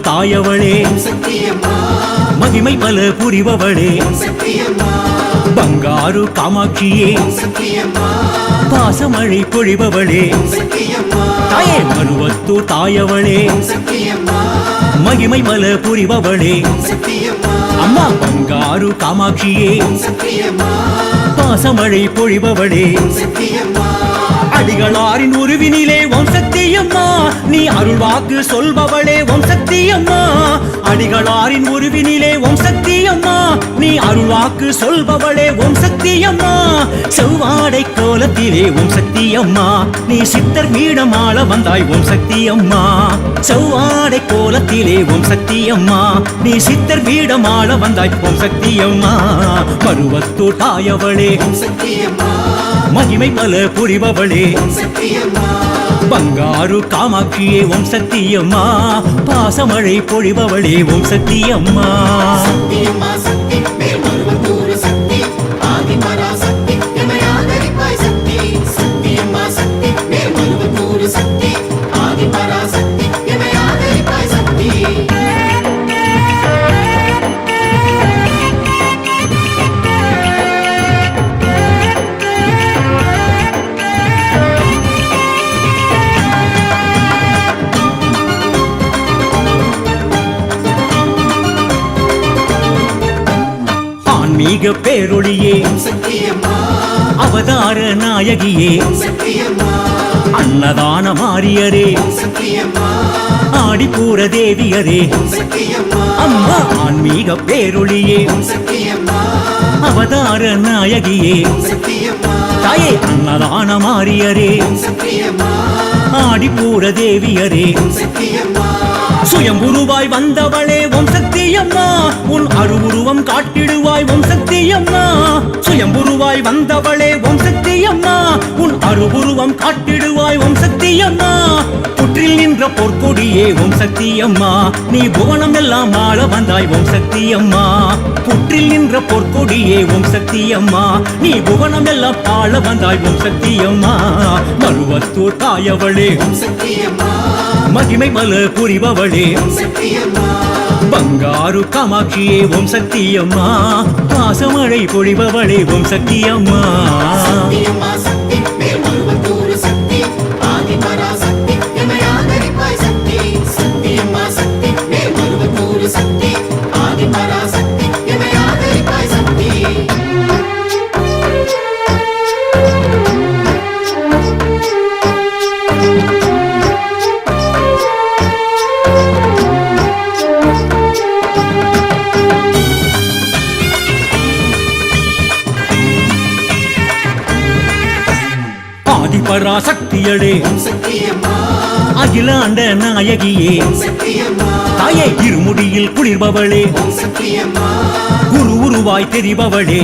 தாயவளே மகிமை பல புரிபவளே பங்காரு காமாட்சியே பாசமழை பொழிபவளே தாயே மருவத்தூர் தாயவளே மகிமை பல புரிபவளே அம்மா பங்காரு காமாட்சியே பாசமழை பொழிபவளே அடிகளாரின் உருவினிலே ஓம் சக்தியம்மா நீ அருள் வாக்கு சொல்பவளே ஓம் சக்தியம்மா அடிகளாரின் உருவினிலே ஓம் சக்தியம்மா நீ அருள் வாக்கு சொல்பவளே ஓம் சக்தியம்மா செவ்வாடை கோலத்திலே ஓம் சக்தியம்மா நீ சித்தர் மீடமாள வந்தாய் ஓம் சக்தியம்மா செவ்வாடை கோலத்திலே ஓம் சக்தியம்மா நீ சித்தர் மீடமாள வந்தாய் ஓம் சக்தியம்மா பருவத்தூர் தாயவளே மகிமை பல புரிபவளே பங்காரு காமாட்சியே ஓம் சக்தியம்மா பாசமழை பொழிபவளே ஓம் சக்தியம்மா ஆன்மீக பேரொளியே அவதார நாயகியே அன்னதான மாரியரே ஆடிப்பூர தேவியரே அம்மா ஆன்மீக பேரொளியே அவதார நாயகியே தாயே அன்னதான மாரியரே ஆடிப்பூர தேவியரே சுயம்புருவாய் வந்தவளே ஓம் சக்தியம்மா உன் அருவுருவம் காட்டிடுவாய் ஓம் சக்தியம்மா சுயம்புருவாய் வந்தவளே ஓம் சக்தியம்மா உன் அருவுருவம் காட்டிடுவாய் ஓம் சக்தியம்மா புற்றில் நின்ற பொற்கொடியே ஓம் சக்தியம்மா நீ புவனம் எல்லாம் ஆள வந்தாய் ஓம் சக்தியம்மா புற்றில் நின்ற பொற்கொடியே ஓம் சக்தியம்மா நீ புவனம் எல்லாம் ஆள வந்தாய் ஓம் சக்தியம்மா மருவத்தூர் தாயவளே மகிமை பல புரிபவளே பங்காரு காமாட்சியே ஓம் சக்தியம்மா பாசமழை பொழிபவளே ஓம் சக்தியம்மா பராசக்தியளே அகிலாண்ட நாயகியே தாயே இருமுடியில் குளிர்பவளே குரு உருவாய் தெரிபவளே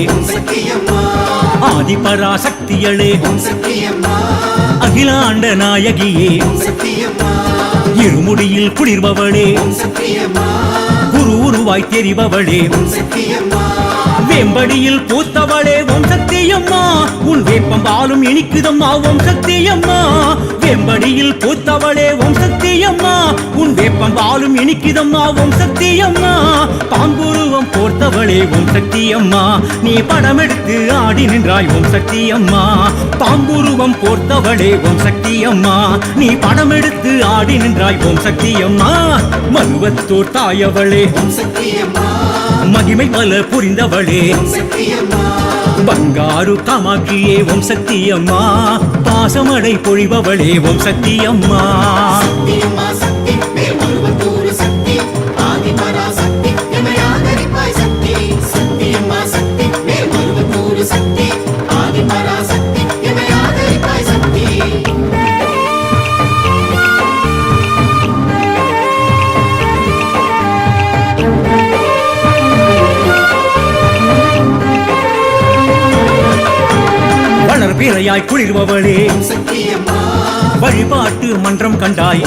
ஆதி பராசக்தியளே அகிலாண்ட நாயகியே இருமுடியில் குளிர்பவளே குரு உருவாய் தெரிபவளே வேம்படியில் பூத்தவளே ஓம் சக்தியம்மா உன் வேப்பம் பாலும் இனிக்குதம்மா ஓம் சக்தியம்மா வேம்படியில் பூத்தவளே ஓம் சக்தியம்மா உன் வேப்பம் பாலும் இனிக்குதம்மா ஓம் சக்தியம்மா பாம்புருவம் போர்த்தவளே ஓம் சக்தியம்மா நீ படம் எடுத்து ஆடி நின்றாய் ஓம் சக்தியம்மா பாம்புருவம் போர்த்தவளே ஓம் சக்தியம்மா நீ படம் எடுத்து ஆடி நின்றாய் ஓம் சக்தியம்மா மருவத்தூர் தாயவளே மகிமை பல புரிந்தவளே பங்காரு காமாட்சியே ஓம் சக்தியம்மா பாசமடை பொழிபவளே ஓம் சக்தியம்மா பிறையாய் குளிர்பவளே வழிபாட்டு மன்றம் கண்டாய்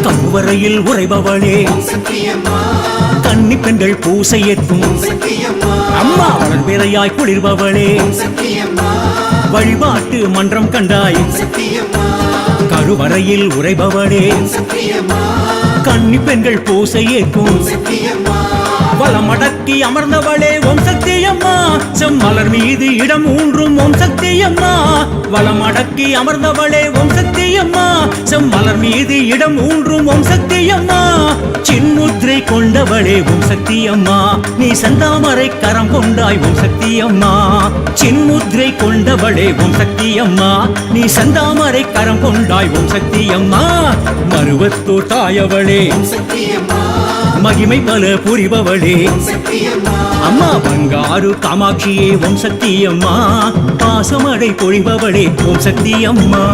கருவறையில் உறைபவளே கன்னி பெண்கள் பூசை ஏற்றும் அம்மா வளர்பிறையாய் குளிர்பவளே வழிபாட்டு மன்றம் கண்டாய் கருவறையில் உறைபவளே கன்னி பெண்கள் பூசை ஏற்கும் வளமடக்கி அமர்ந்தவளே ஓம் சக்தி அம்மா செம்மலர் மீது இடம் ஊன்றும் ஓம் சக்தி அம்மா வளமடக்கி அமர்ந்தவளே ஓம் சக்தி அம்மா செம்மலர் மீது இடம் ஊன்றும் ஓம் சக்தி அம்மா சின்முத்திரை கொண்டவளே ஓம் சக்தி அம்மா நீ செந்தாமரை கரம் கொண்டாய் ஓம் சக்தி அம்மா சின்முத்திரை கொண்டவளே ஓம் சக்தி அம்மா நீ செந்தாமரை கரம் கொண்டாய் ஓம் சக்தி அம்மா மருவத்தூர் தாயவளே மகிமை பல புரிபவளே அம்மா பங்காரு காமாட்சியே ஓம் சக்தி அம்மா பாசமடை பொழிபவளே ஓம் சக்தி அம்மா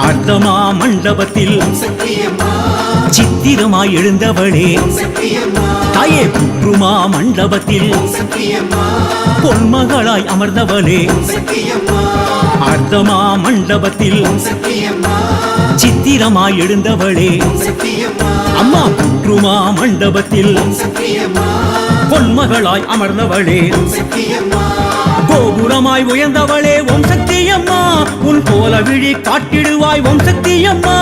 அர்த்தமா மண்டபத்தில் சித்திரமாய் எழுந்தவளே தாயே புற்றுமா மண்டபத்தில் பொன்மகளாய் அமர்ந்தவளே அர்த்தமா மண்டபத்தில் சித்திரமாய் எழுந்தவளே அம்மா புற்றுமா மண்டபத்தில் பொன்மகளாய் அமர்ந்தவளே கோபுரமாய் உயர்ந்தவளே ஓம் சக்தி அம்மா உன் போல விழி காட்டிடுவாய் ஓம் சக்தி அம்மா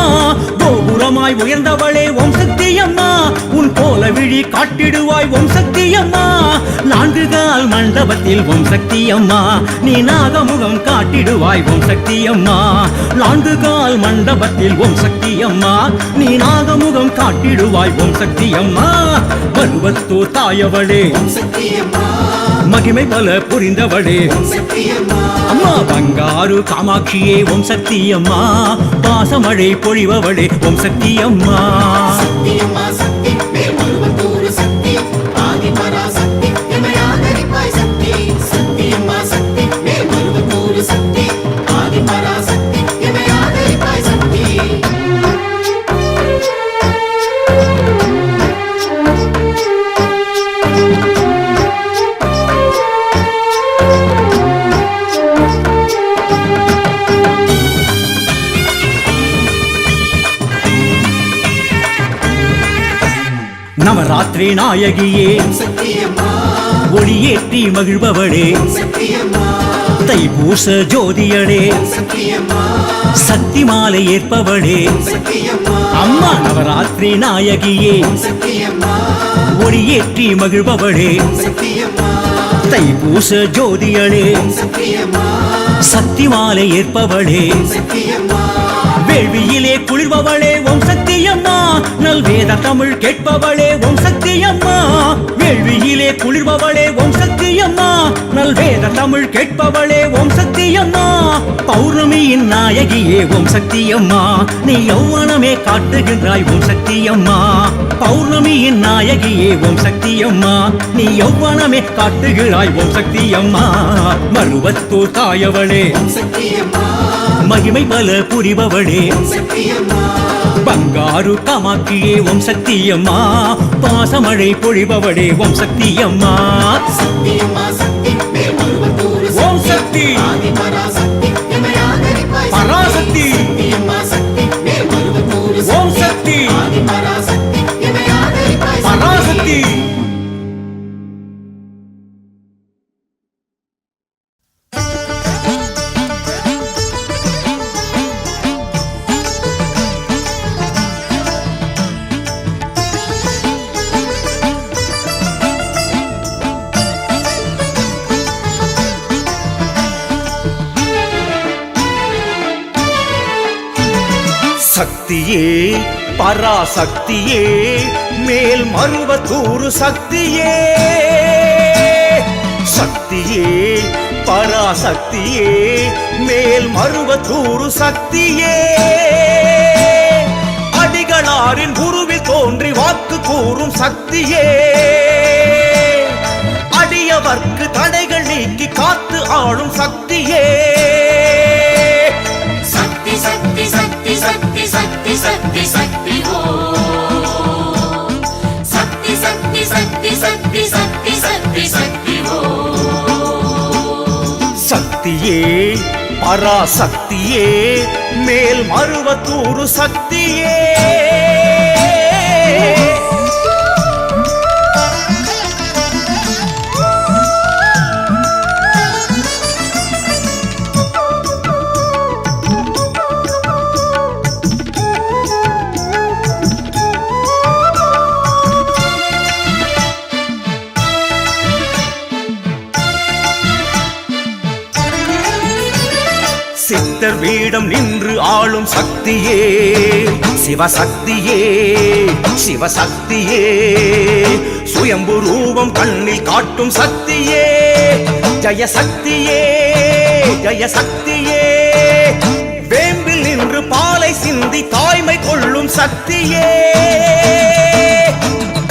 கோபுரமாய் உயர்ந்தவளே ஓம் சக்தி அம்மா உன் போல விழி காட்டிடுவாய் ஓம் சக்தி அம்மா நான்கு கால் மண்டபத்தில் ஓம் சக்தி அம்மா நீ நாகமுகம் காட்டிடுவாய் ஓம் சக்தி அம்மா நான்கு கால் மண்டபத்தில் ஓம் சக்தி அம்மா நீ நாகமுகம் காட்டிடுவாய் ஓம் சக்தி அம்மா பருவத்தூர் தாயவளே மகிமை பல புரிந்தவளே அம்மா பங்காரு காமாட்சியே ஓம் சக்தி அம்மா பாசமழை பொழிபவளே ஓம் சக்தி அம்மா நவராத்திரி நாயகியே ஒளியேற்றி மகிழ்பவளே தைப்பூச ஜோதியளே சக்தி மாலை ஏற்பவளே அம்மா நவராத்திரி நாயகியே ஒளியேற்றி மகிழ்பவளே தைப்பூச ஜோதியளே சக்தி மாலை ஏற்பவளே வேள்வியிலே குளிர்பவளே ஓம் சக்தி அம்மா நல்வேத தமிழ் கேட்பவளே ஓம் சக்தி அம்மா வேள்வியிலே குளிர்பவளே ஓம் சக்தி அம்மா நல்வேத தமிழ் கேட்பவளே ஓம் சக்தி அம்மா பௌர்ணமியின் நாயகியே ஓம் சக்தி அம்மா நீ யௌவனமே காட்டுகின்றாய் ஓம் சக்தி அம்மா பௌர்ணமியின் நாயகியே ஓம் சக்தி அம்மா நீ யௌவனமே காட்டுகிறாய் ஓம் சக்தி அம்மா மருவத்தூர் தாயவளே மகிமை பல புரிபவளே பங்காரு காமாட்சியே ஓம் சக்தி அம்மா பாசமழை பொழிபவளே ஓம் சக்தி அம்மா ஓம் சக்தி பராசக்தி ஓம் சக்தி பராசக்தி சக்தியே பராசக்தியே மேல் மருவத்தூர் சக்தியே சக்தியே பராசக்தியே மேல் மருவத்தூர் சக்தியே அடிகளாரின் குருவில் தோன்றி வாக்கு கூறும் சக்தியே அடியவர்க்கு தடைகள் நீக்கி காத்து ஆளும் சக்தியே சக்தி சக்தி சக்தி சக்தி சக்தி சக்தி சக்தி சக்தி சக்தி சக்தி சக்தி சக்தி சக்தி சக்தி சக்தியே பராசக்தியே மேல் மருவத்தூரு சக்தியே சித்தர் வீடம் நின்று ஆளும் சக்தியே சிவசக்தியே சிவசக்தியே சுயம்பு ரூபம் கண்ணில் காட்டும் சக்தியே ஜெயசக்தியே ஜெயசக்தியே வேம்பில் நின்று பாலை சிந்தி தாய்மை கொள்ளும் சக்தியே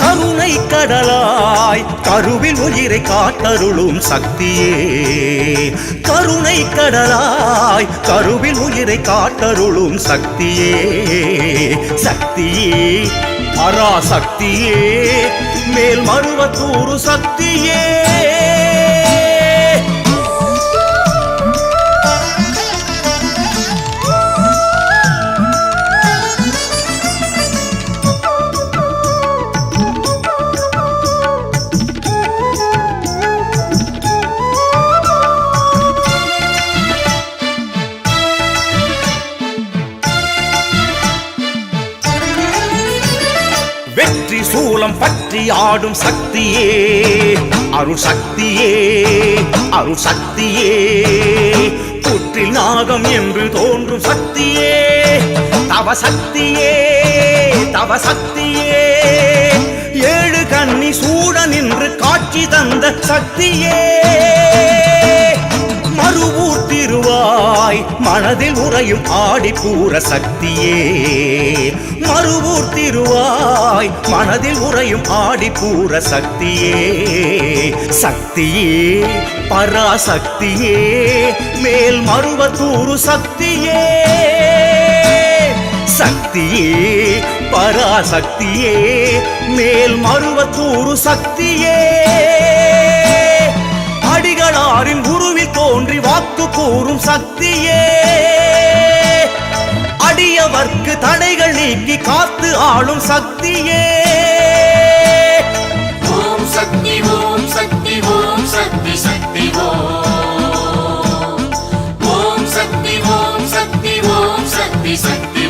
கருணை கடலாய் கருவில் உயிரை காத்தருளும் சக்தியே கருணை கடலாய் கருவில் உயிரை காத்தருளும் சக்தியே சக்தியே பராசக்தியே மேல் மருவத்தூரு சக்தியே வெற்றி சூலம் பற்றி ஆடும் சக்தியே அருள் சக்தியே அருள் சக்தியே புற்றில் நாகம் என்று தோன்றும் சக்தியே தவ சக்தியே தவ சக்தியே ஏழு கன்னி சூட நின்று காட்சி தந்த சக்தியே மறுவூர் திருவாய் மனதில் உறையும் ஆடிப்பூர சக்தியே மறுவூர் திருவாய் மனதில் உறையும் ஆடிப்பூர சக்தியே சக்தியே பராசக்தியே மேல் மருவத்தூரு சக்தியே சக்தியே பராசக்தியே மேல் மருவத்தூரு சக்தியே அடிகளாரின் குருவில் தோன்றி வாக்கு கூறும் சக்தியே அடியவர்க்கு தடைகள் நீக்கி காத்து ஆளும் சக்தியே ஓம் சக்தி ஓம் சக்தி ஓம் சக்தி சக்தி ஓம் சக்தி ஓம் சக்தி ஓம் சக்தி சக்தி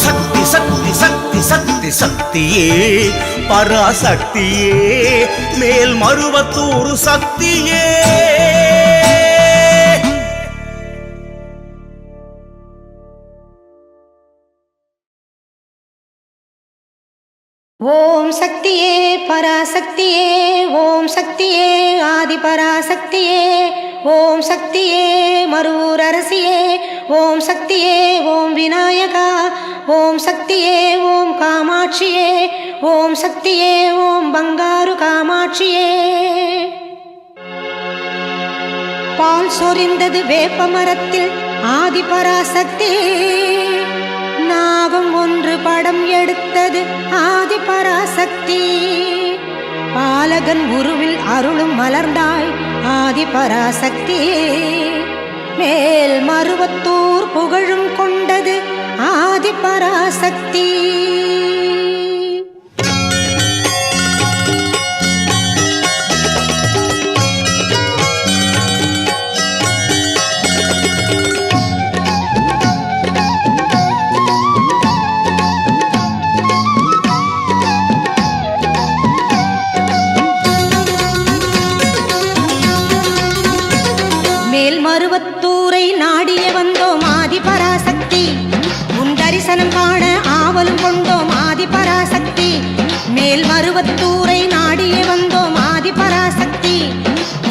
சக்தி சக்தி சக்தி சக்தி சக்தியே பராசக்தியே மேல் மருவத்தூரு சக்தியே ஓம் சக்தியே பராசக்தியே ஓம் சக்தியே ஆதி பராசக்தியே ஓம் சக்தியே மருவூர் அரசியே ஓம் சக்தியே ஓம் விநாயகா ஓம் சக்தியே ஓம் காமாட்சியே ஓம் சக்தியே ஓம் பங்காரு காமாட்சியே பால் சொரிந்தது வேப்ப மரத்தில் ஆதி பராசக்தி நாகம் ஒன்று படம் எடுத்தது ஆதி பராசக்தி பாலகன் உருவில் அருளும் மலர்ந்தாய் ஆதி பராசக்தி மேல் மருவத்தூர் புகழும் கொண்டது ஆதி பராசக்தி மருவத்தூரை நாடிய வந்தோம் ஆதி பராசக்தி உன் தரிசனம் காண ஆவலும் கொண்டோம் ஆதி பராசக்தி மேல் மருவத்தூரை நாடிய வந்தோம் ஆதி பராசக்தி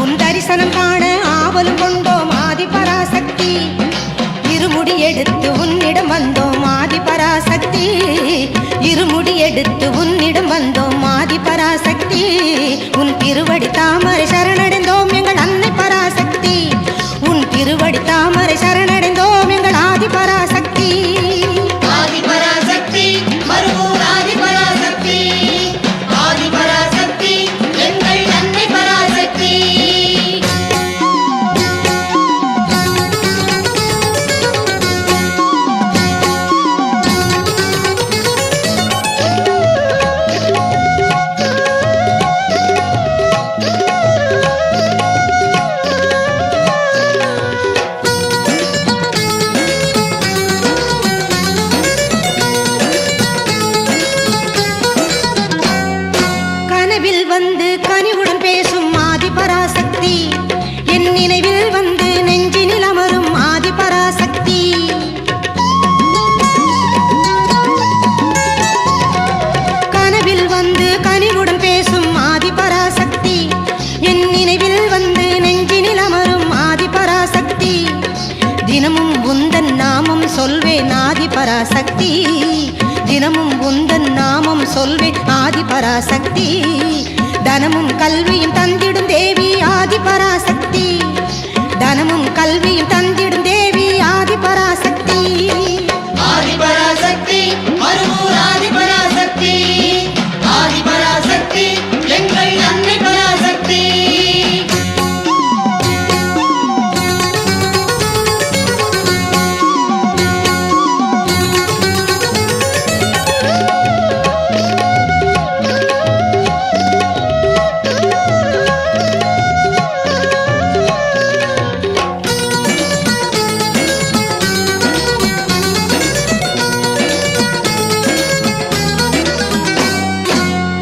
உன் தரிசனம் காண ஆவலும் கொண்டோம் ஆதி பராசக்தி இருமுடி எடுத்து உன்னிடம் வந்தோம் ஆதி பராசக்தி இருமுடி எடுத்து உன்னிடம் வந்தோம் ஆதி பராசக்தி உன் திருவடி தாமரை சரணடைந்தோம் எங்கள் அன்னை பராசக்தி உன் திருவடி தாமரை சரணடைந்தோம் எங்கள் ஆதி பராசக்தி ஆதி பராசக்தி மருவூர் ஆதிபராசக்தி தினமும் உந்தன் நாமம் சொல்வேன் ஆதிபராசக்தி தனமும் கல்வியும் தந்திடும் தேவி ஆதிபராசக்தி தனமும் கல்வியும் தந்திடும் தேவி ஆதிபராசக்தி ஆதிபராசக்தி மறுவூர் ஆதிபராசக்தி ஆதிபராசக்தி எங்கள் அன்னை பராசக்தி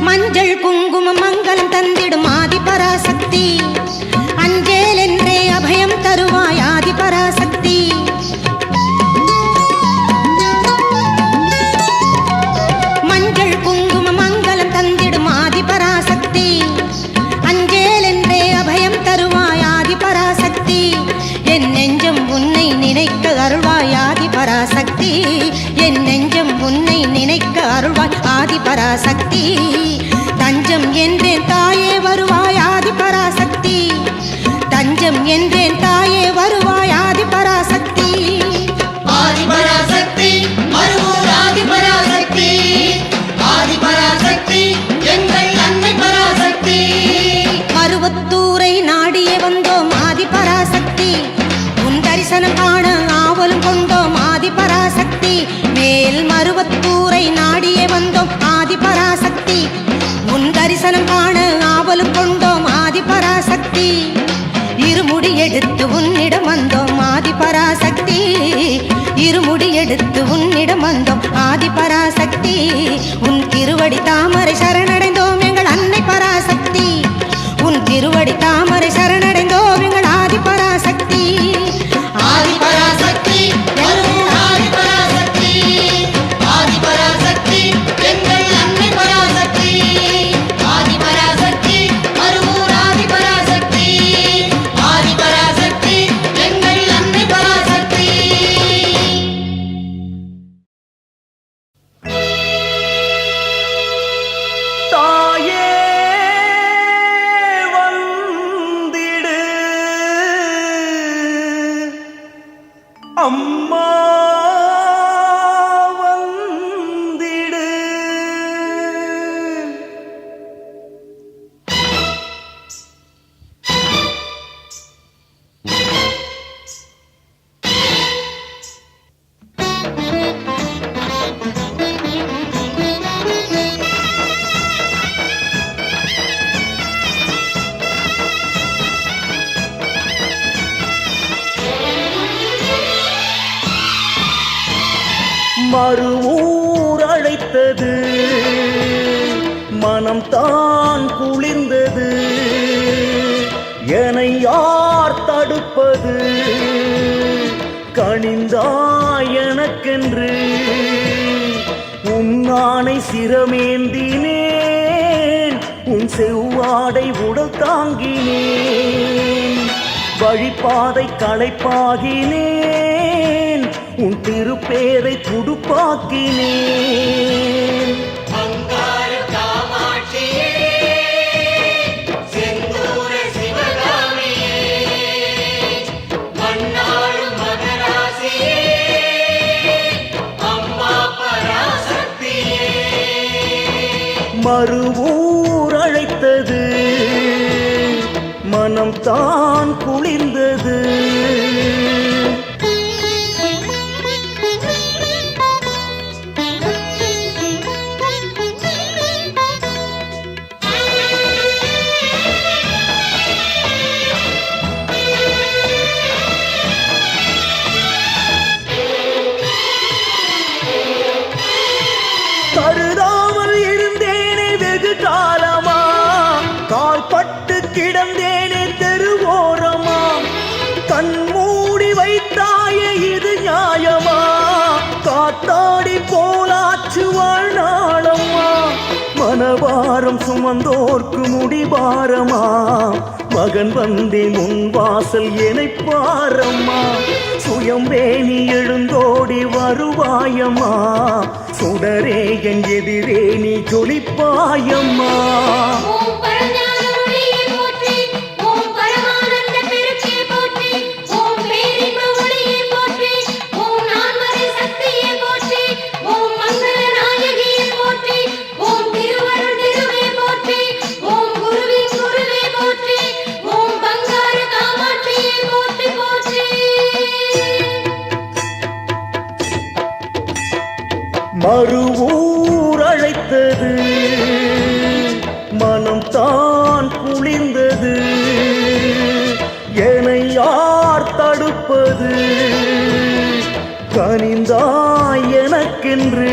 மஞ்சள் குங்குமம் மங்களம் தந்திடும் ஆதிபராசக்தி அஞ்சேல் என்றே அபயம் தருவாய் ஆதிபராசக்தி மஞ்சள் குங்குமம் மங்களம் தந்திடும் ஆதிபராசக்தி அஞ்சேல் என்றே அபயம் தருவாய் ஆதிபராசக்தி என் நெஞ்சம் உன்னை நினைக்க அருள்வாய் ஆதிபராசக்தி என் நெஞ்சம் உன்னை நினைக்க அருள்வாய் ஆதிபராசக்தி தஞ்சம் என்றேன் தாயே வருவாய் ஆதிபராசக்தி தஞ்சம் என்றேன் தாயே வருவாய் ஆதிபராசக்தி ஆதிபராசக்தி மறுவூர் ஆதிபராசக்தி ஆதிபராசக்தி எங்கள் அன்னை பராசக்தி மருவத்தூரை நாடியே வந்தோம் ஆதிபராசக்தி உன் தரிசனம் காண ஆவலும் கொண்டோம் ஆதிபராசக்தி மேல் மருவத்தூரை நாடியே வந்தோம் ஆதிபராசக்தி உன் தரிசனம் காண ஆவலும் கொண்டோம் ஆதிபராசக்தி இருமுடி எடுத்து உன்னிடம் வந்தோம் ஆதிபராசக்தி இருமுடி எடுத்து உன்னிடம் வந்தோம் ஆதிபராசக்தி உன் திருவடி தாமரை சரணடைந்தோம் எங்கள் அன்னை பராசக்தி உன் திருவடி தாமரை சரணடைந்தோம் எங்கள் ஆதிபராசக்தி ஆதிபராசக்தி மறுவூர் ஆதிபராசக்தி ஆதிபராசக்தி எங்கள் அன்னை பராசக்தி ஆதிபராசக்தி மறுவூர் ஆதிபராசக்தி ஆதிபராசக்தி எங்கள் அன்னை பராசக்தி தாயே வந்திடு அம்மா வந்திடு மறுவூர் அழைத்தது மனம் தான் குளிர்ந்தது என்னை யார் தடுப்பது கனிந்தாய் எனக்கென்று உன்னானை சிரமேந்தினேன் உன் செவ்வாடை உடல் தாங்கினேன் வழிபாதை களைப்பாகினேன் உன் திருப்பேரை துடுப்பாக்கினேன் பங்காரு காமாட்சியே செந்தூர சிவகாமியே மண்ணாளும் மகராசியே அம்மா பராசக்தியே மறுவூர் அழைத்தது மனம் தான் குளிர்ந்தது கருதாமல் இருந்தேனே வெகு காலமா கால்பட்டு கிடந்தேனே தெருவோரமா கண்மூடி வைத்தாயே இது நியாயமா காத்தாடி போலாச்சு வாழ்நாளம்மா மனபாரம் சுமந்தோர்க்கு முடிபாரமா மகன் வந்தேன் உன் வாசல் என்னை பாரம்மா சுயம்பே நீ எழுந்தோடி வருவாயம்மா சுடரே என் எதிரே நீ ஜொலிப்பாயம்மா ஓம் பரஞான ஒளியே போற்றி ஓம் பரமானந்த பெருக்கே போற்றி ஓம் பேரின்ப ஒளியே போற்றி ஓம் நான்மறை சக்தியே போற்றி ஓம் மங்கள நாயகியே போற்றி ஓம் திருவருள் திருவே போற்றி ஓம் குருவின் குருவே போற்றி ஓம் பங்கார காமாட்சியே போற்றி போற்றி மறுவூர் அழைத்தது மனம் தான் குளிர்ந்தது என்னை யார் தடுப்பது கனிந்தாய் எனக்கென்று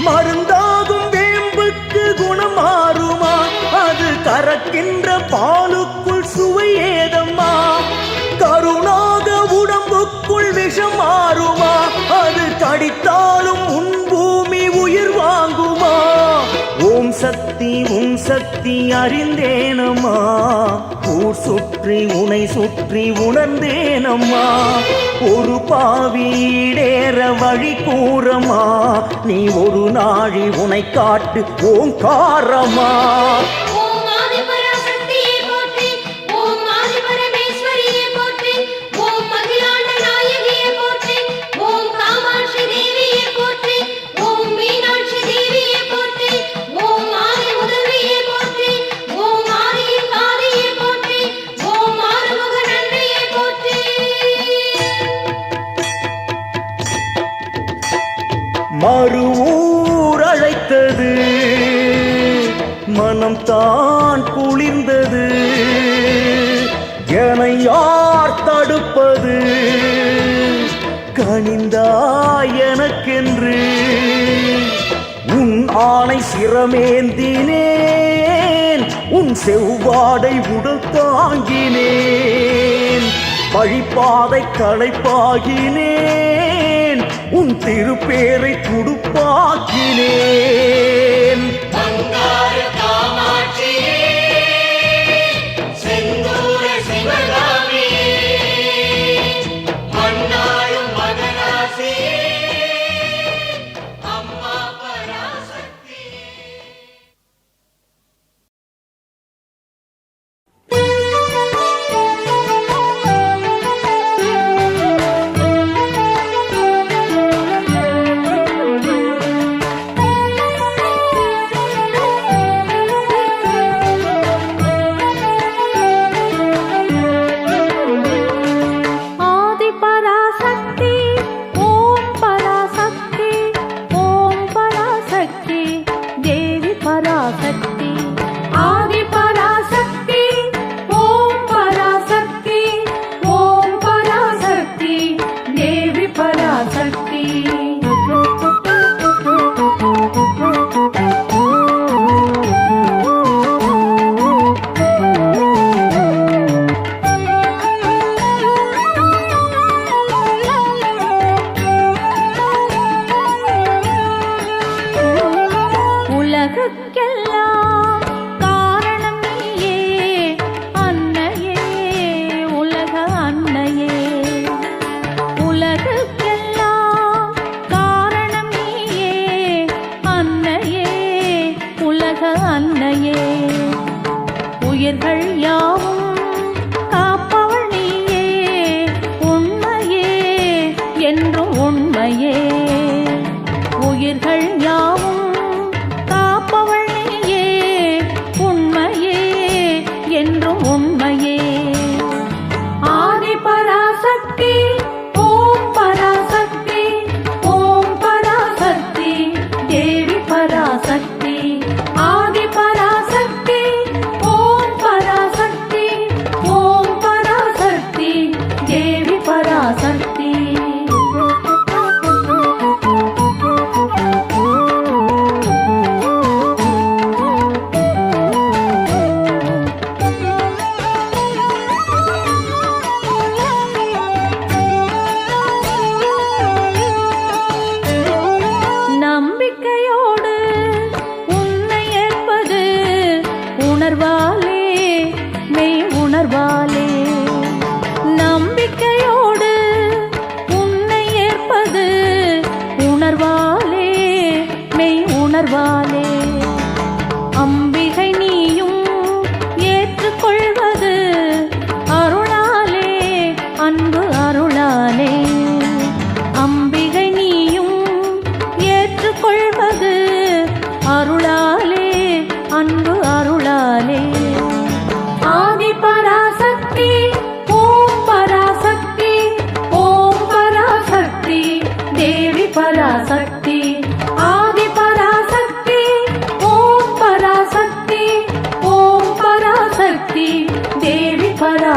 மருந்தாகும் வேம்புக்கு குணம் மாறுமா அது கறக்கின்ற பாலுக்குள் சுவை ஏதம்மா கருணாக உடம்புக்குள் விஷம் மாறுமா அது கடித்தாலும் உன் பூமி உயிர் வாங்குமா ஓம் சக்தி உன் சக்தி அறிந்தேனம்மா ஊர் சுற்றி உனை சுற்றி உணர்ந்தேனம்மா ஒரு பாவீடேற வழி கூறமா நீ ஒரு நாழி உனை காட்டு ஓங்காரமா ஓம் ஆதிபராசக்தியே போற்றி ஓம் ஆதிபரமேஸ்வரியே போற்றி ஓம் அகிலாண்ட நாயகியே போற்றி ஓம் காமாட்சி தேவியே போற்றி ஓம் மீனாட்சி தேவியே போற்றி ஓம் ஆதி முதல்வியே போற்றி ஓம் ஆதியின் ஆதியே போற்றி ஓம் ஆறுமுக நன்றியே போற்றி மறுவூர் அழைத்தது மனம் தான் குளிர்ந்தது என்னை யார் தடுப்பது கனிந்தாய் எனக்கென்று உன் ஆணை சிரமேந்தினேன் உன் செவ்வாடை உடல் தாங்கினேன் வழிபாதை களைப்பாகினேன் உன் திருப்பேரை துடுப்பாக்கினேன் பங்கார காமாட்சியே செந்தூர சிவகாமியே மண்ணாளும் மகராசியே அம்மா பராசக்தி உயிர்கள் யாவும் காப்பவள் நீயே, உண்மையே என்றும் உண்மையே. உயிர்கள் யாவும் காப்பவள் நீயே, உண்மையே என்றும் உண்மையே. ஆதி பராசக்தி ஓம் பராசக்தி, ஓம் பராசக்தி தேவி பராசக்தி. ஆதி பராசக்தி ஓம் பராசக்தி, ஓம் பராசக்தி தேவி பராசக்தி.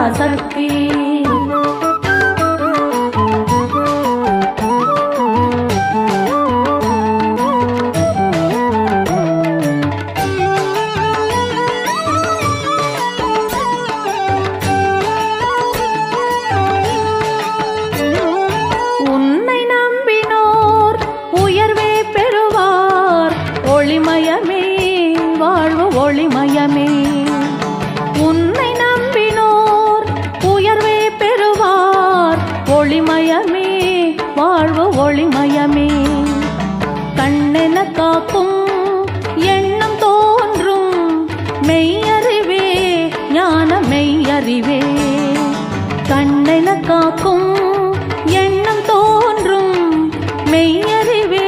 பராசக்தி. உன்னை நம்பினோர் உயர்வே பெறுவார், ஒளிமயமே வாழ்வு ஒளிமயமே. உன்னை நம்பினோர் உயர்வே பெறுவார், ஒளிமயமே வாழ்வு ஒளிமயமே. கண்ணென காக்கும் எண்ணம் தோன்றும் மெய்யறிவே ஞான மெய்யறிவே. கண்ணென காக்கும் எண்ணம் தோன்றும் மெய்யறிவே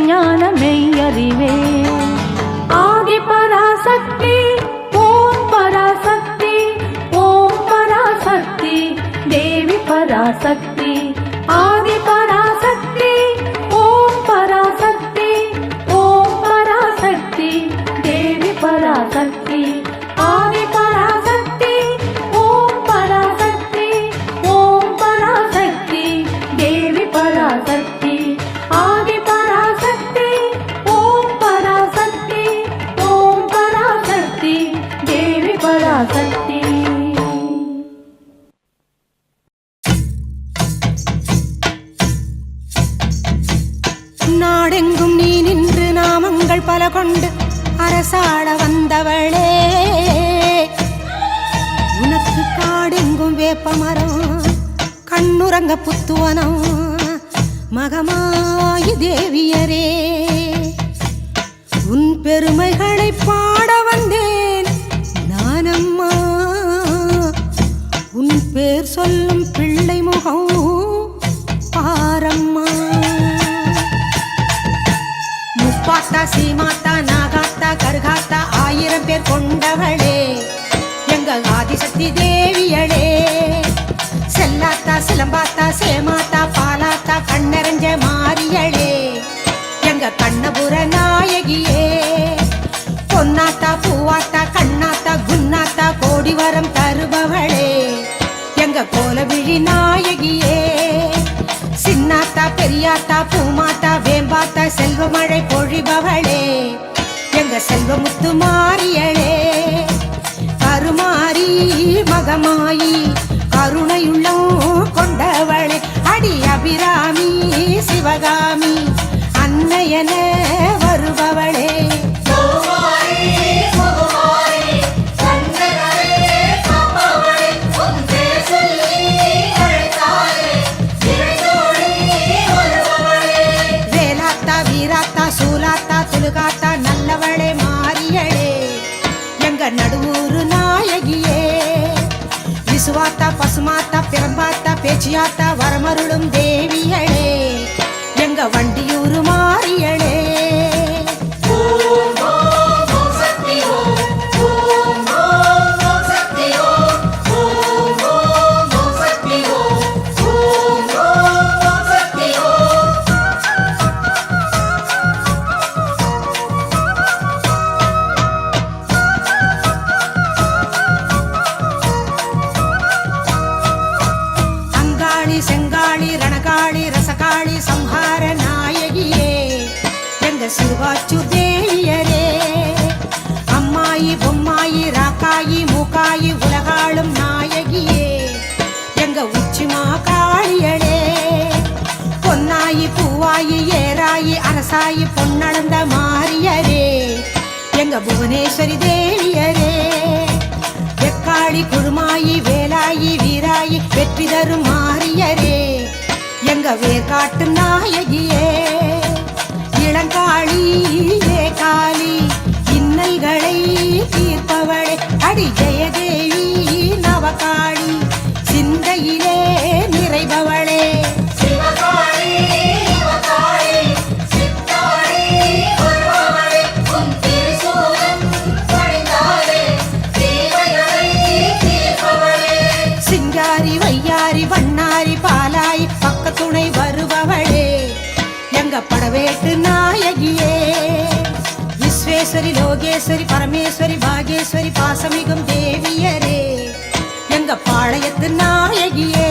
ஞான மெய்யறிவே. ஆதி பராசக்தி ஓம் பராசக்தி, ஓம் பராசக்தி தேவி பராசக்தி. ஆதி பராசக்தி ஓம் பராசக்தி, ஓம் பராசக்தி தேவி பராசக்தி. ஆதி பராசக்தி ஓம் பராசக்தி, ஓம் பராசக்தி தேவி பராசக்தி. ஆதி பராசக்தி ஓம் பராசக்தி, ஓம் பராசக்தி தேவி பராசக்தி. நாடெங்கும் நீ நின்று நாமங்கள் பல கொண்டு அரசாள வந்தவளே, உனக்கு காடெங்கும் வேப்பமரம் கண்ணுறங்க புத்துவனம் மகமாயி தேவியரே. உன் பெருமைகளை பாட வந்தேன் நானம்மா, உன் பேர் சொல்லும் பிள்ளை முகம் பாரம்மா. முப்பாத்தா சீமாத்தா நாகாத்தா கருகாத்தா 1000 பேர் கொண்டவளே எங்க ஆதிசக்தி தேவியளே. செல்லாத்தா சிலம்பாத்தா சேமாத்தா பாலாத்தா கண்ணெறிஞ்ச மாரியளே எங்க கண்ணபுர நாயகியே. பொன்னாத்தா பூவாத்தா கண்ணாத்தா குன்னாத்தா கோடி வரம் தருபவளே எங்க கோலவிழி நாயகியே. சின்னாத்தா பெரியாத்தா பூமாத்தா வேம்பாத்தா செல்வமழை பொழிபவளே எங்க செல்வமுத்து மாரியளே. கருமாரி மகமாயி கருணையுள்ளம் கொண்டவளே, அடி அபிராமி சிவகாமி அன்னையன வருபவளே. வேலாத்தா வீராத்தா சூலாத்தா துலுகாத்தா நல்லவளே மாரியளே எங்க நடுவூரு நாயகியே. விசுவாத்தா பசுமாத்தா பிரம்பாத்தா பேச்சியாத்தா வரமருளும் தேவியளே எங்க வண்டியூரு மாரியளே. செங்காளி ரணகாளி ரசகாளி சம்ஹார நாயகியே எங்க சிறுவாச்சு தேவியரே. அம்மாயி பொம்மாயி ராக்காயி மூக்காயி உலகாளும் நாயகியே எங்க உச்சிமா காளியளே. பொன்னாயி பூவாயி ஏராயி அரசாயி பொன்னளந்த மாரியரே எங்க புவனேஸ்வரி தேவியரே. வெக்காளி குழுமாயி வேலாயி வீராயி வெற்றி தரும் மாரியரே எங்க வேர்காட்டு நாயகியே. இளங்காளி ஏகாலி இன்னல்களை தீர்ப்பவளே, அடி ஜெயதேவி நவகாளி சிந்தையிலே நிறைபவளே. சிங்காரி வையாரி வண்ணாரி பாலாய் பக்கத்துணை வருபவளே எங்க படவேட்டு நாயகியே. விஸ்வேஸ்வரி லோகேஸ்வரி பரமேஸ்வரி பாகேஸ்வரி பாசமிகும் தேவியரே எங்க எங்க பாளையத்து நாயகியே.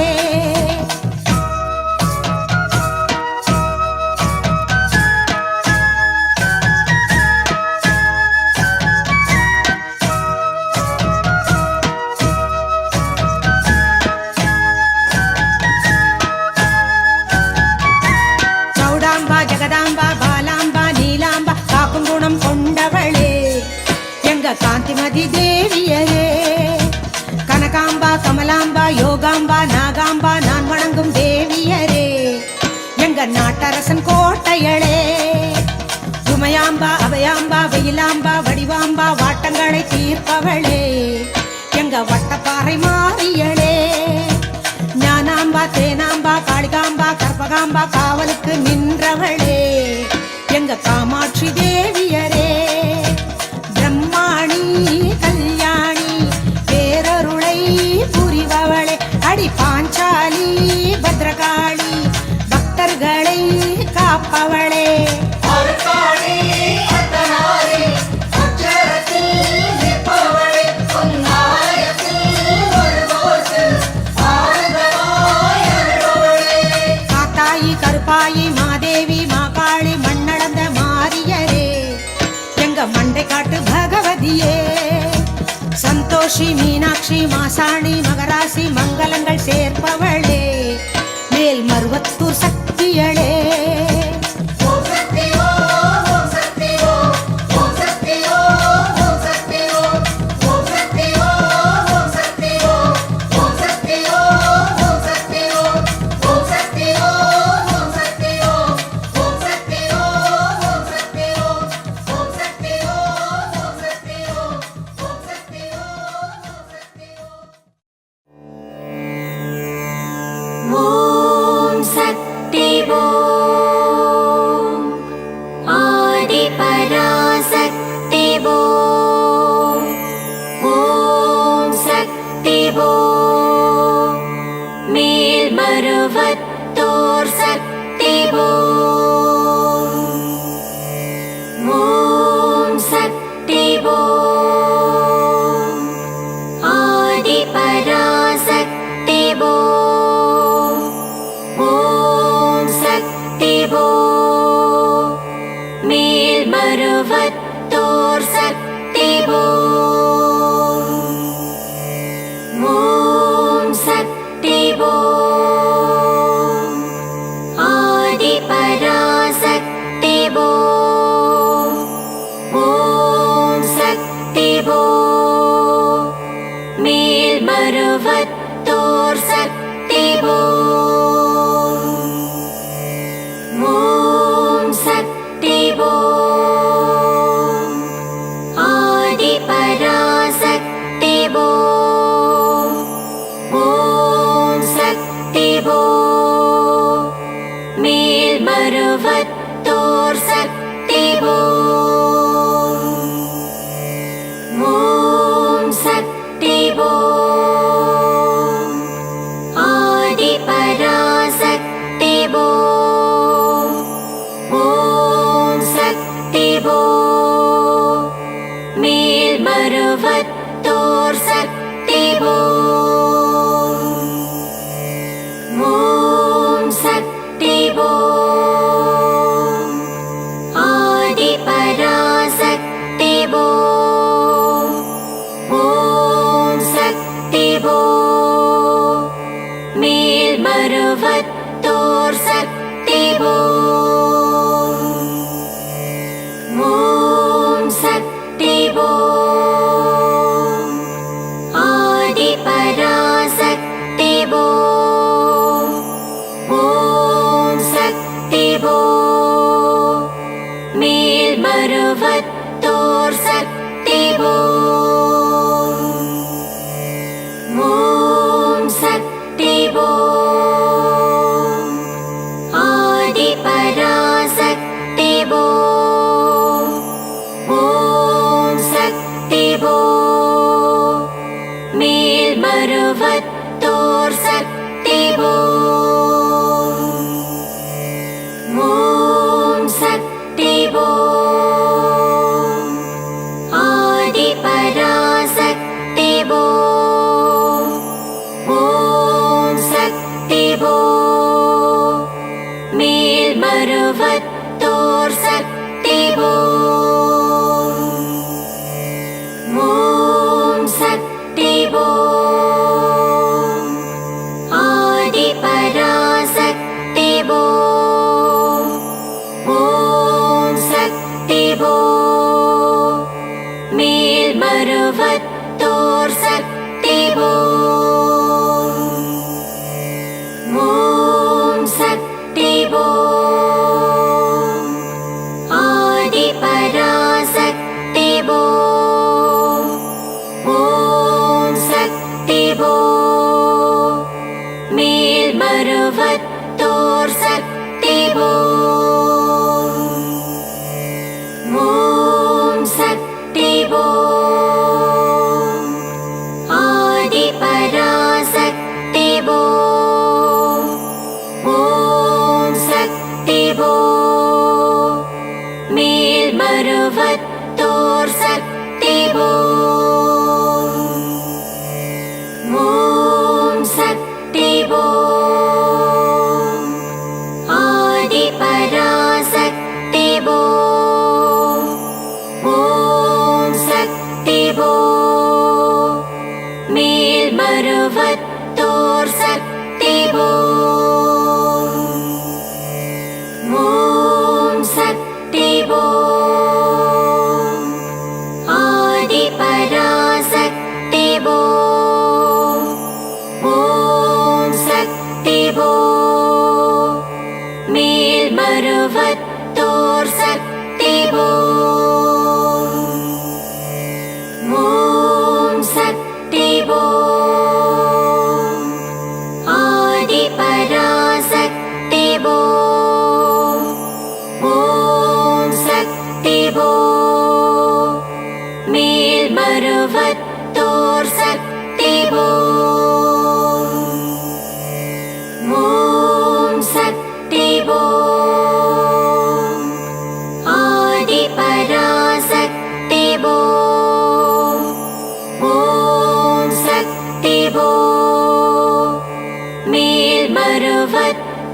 சௌடாம்பா ஜெகதாம்பா பாலாம்பா நீலாம்பா காக்கும் குணம் கொண்டவளே எங்க காந்திமதி தேவியரே. கனகாம்பா கமலாம்பா யோகாம்பா நாகாம்பா நான் வணங்கும் தேவியரே எங்க நாட்டரசன் கோட்டையளே. உமையாம்பா அபயாம்பா வெயிலாம்பா வடிவாம்பா வாட்டங்களை தீர்ப்பவளே எங்க வட்டப்பாறை மாறியளே. ஞானாம்பா தேனாம்பா காளிகாம்பா கற்பகாம்பா காவலுக்கு நின்றவளே எங்க காமாட்சி தேவியரே. பிரம்மாணி கல்யாணி பேரருளை புரிபவளே அடி பாஞ்சாலி பத்ரகாளி பக்தர்களை காப்பவளே. காத்தாயி கருப்பாயி மாதேவி மாகாளி மண்ணளந்த மாரியரே எங்க மண்டை காட்டு பகவதியே. சந்தோஷி மீனாட்சி மாசாணி மகராசி மங்களங்கள் சேர்ப்பவளே மேல் மருவத்தூர் சக்தியளே. ஓம் சக்தி ஓம் ஆதி பராசக்தி ஓம் ஓம் சக்தி ஓம் மேல் மருவத்தூர் சக்தி ஓம் ஓம் சக்தி ஓம் ஆதி பராசக்தி ஓம் ஓம் சக்தி ஓம் மேல் மருவத்தூர் சக்தி ஓம் ஓம் சக்தி ஓம் ஆதி பராசக்தி ஓம் ஓம் சக்தி ஓம் மேல் மருவத்தூர் சக்தி ஓம் ஓம் சக்தி ஓம் ஆதி பராசக்தி ஓம் ஓம் சக்தி ஓம் மேல் மருவத்தூர் சக்தி ஓம் ஓம் சக்தி ஓம் ஆதி பராசக்தி ஓம் ஓம் சக்தி ஓம் மேல் மருவத்தூர் சக்தி ஓம் ஓம் சக்தி ஓம் ஆதி பராசக்தி ஓம் ஓம் சக்தி ஓம் மேல் மருவத்தூர் சக்தி ஓம் ஓம் சக்தி ஓம் ஆதி பராசக்தி ஓம் ஓம் சக்தி ஓம் மேல் மருவத்தூர் சக்தி ஓம் ஓம் சக்தி ஓம் ஆதி பராசக்தி ஓம் ஓம் சக்தி ஓம் மேல் மருவத்தூர் சக்தி ஓம் ஓம் சக்தி ஓம்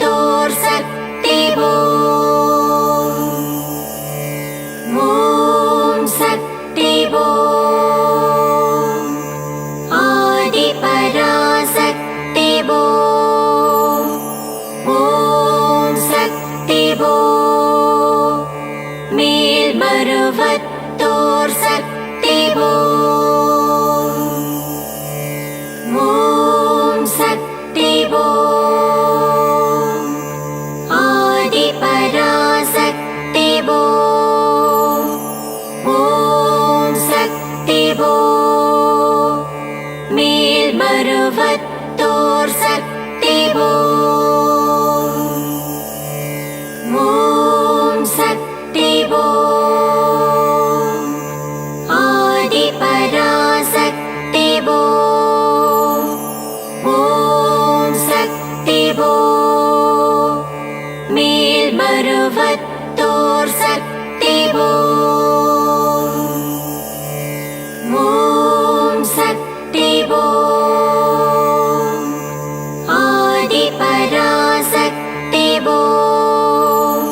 மருவத்தோர் சக்தி ஓம் சக்தி ஓம் ஆதி பராசக்தி ஓம் சக்தி ஓம் மேல் மருவத்தோர் சக்தி ஓம் சக்தி ஓம் ஆதி பராசக்தி ஓம் சக்தி ஓம் மேல் மருவத்தோர் சக்தி ஓம் சக்தி ஓம் ஆதி பராசக்தி ஓம் சக்தி ஓம் மேல் மருவத்தோர் சக்தி ஓம் சக்தி ஓம் ஆதி பராசக்தி ஓம்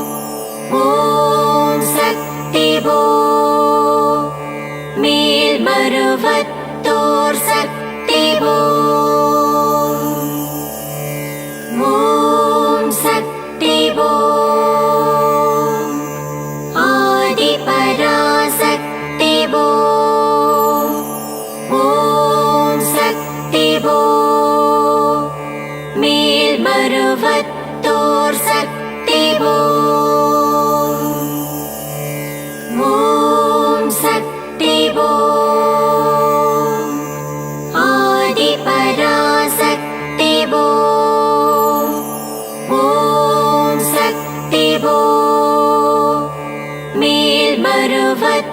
சக்தி ஓம் மேல் மருவத்தோர் சக்தி ஓம் சக்தி ஓம் ஆதி பராசக்தி ஓம் சக்தி ஓம் மேல் மருவத்தோர் சக்தி ஓம் சக்தி ஓம் ஆதி பராசக்தி ஓம் சக்தி ஓம் மேல் மருவத்தோர்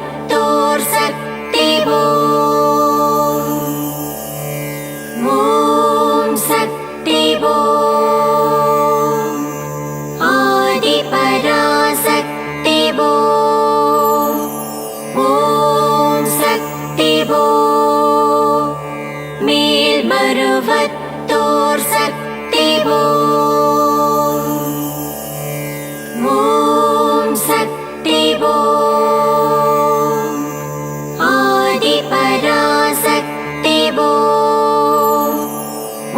சக்தி ஓம் சக்தி ஓம் ஆதி பராசக்தி ஓம் சக்தி ஓம் மேல் மருவத்தோர் சக்தி ஓம் சக்தி ஓம் ஆதி பராசக்தி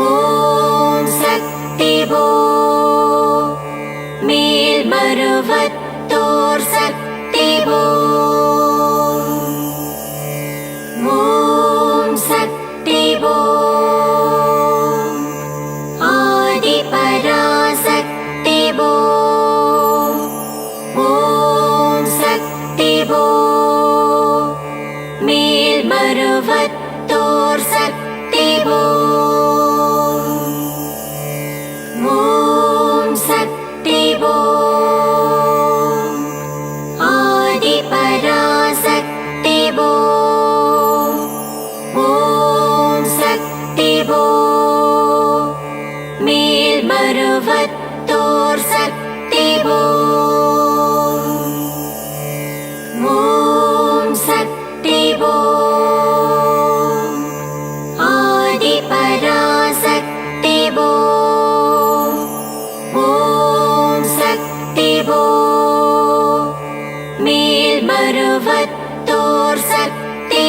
ஓம் சக்தி ஓம் மேல் மருவத்தோர் சக்தி ஓம் சக்தி ஓம் ஆதி பராசக்தி ஓம் சக்தி ஓம் மேல் மருவத்தோர் சக்தி ஓம் சக்தி ஓம் ஆதி பராசக்தி ஓம் சக்தி ஓம் மேல் மருவத்தோர் சக்தி ஓம் சக்தி ஓம் ஆதி பராசக்தி ஓம் சக்தி ஓம் மேல் மருவத்தோர் சக்தி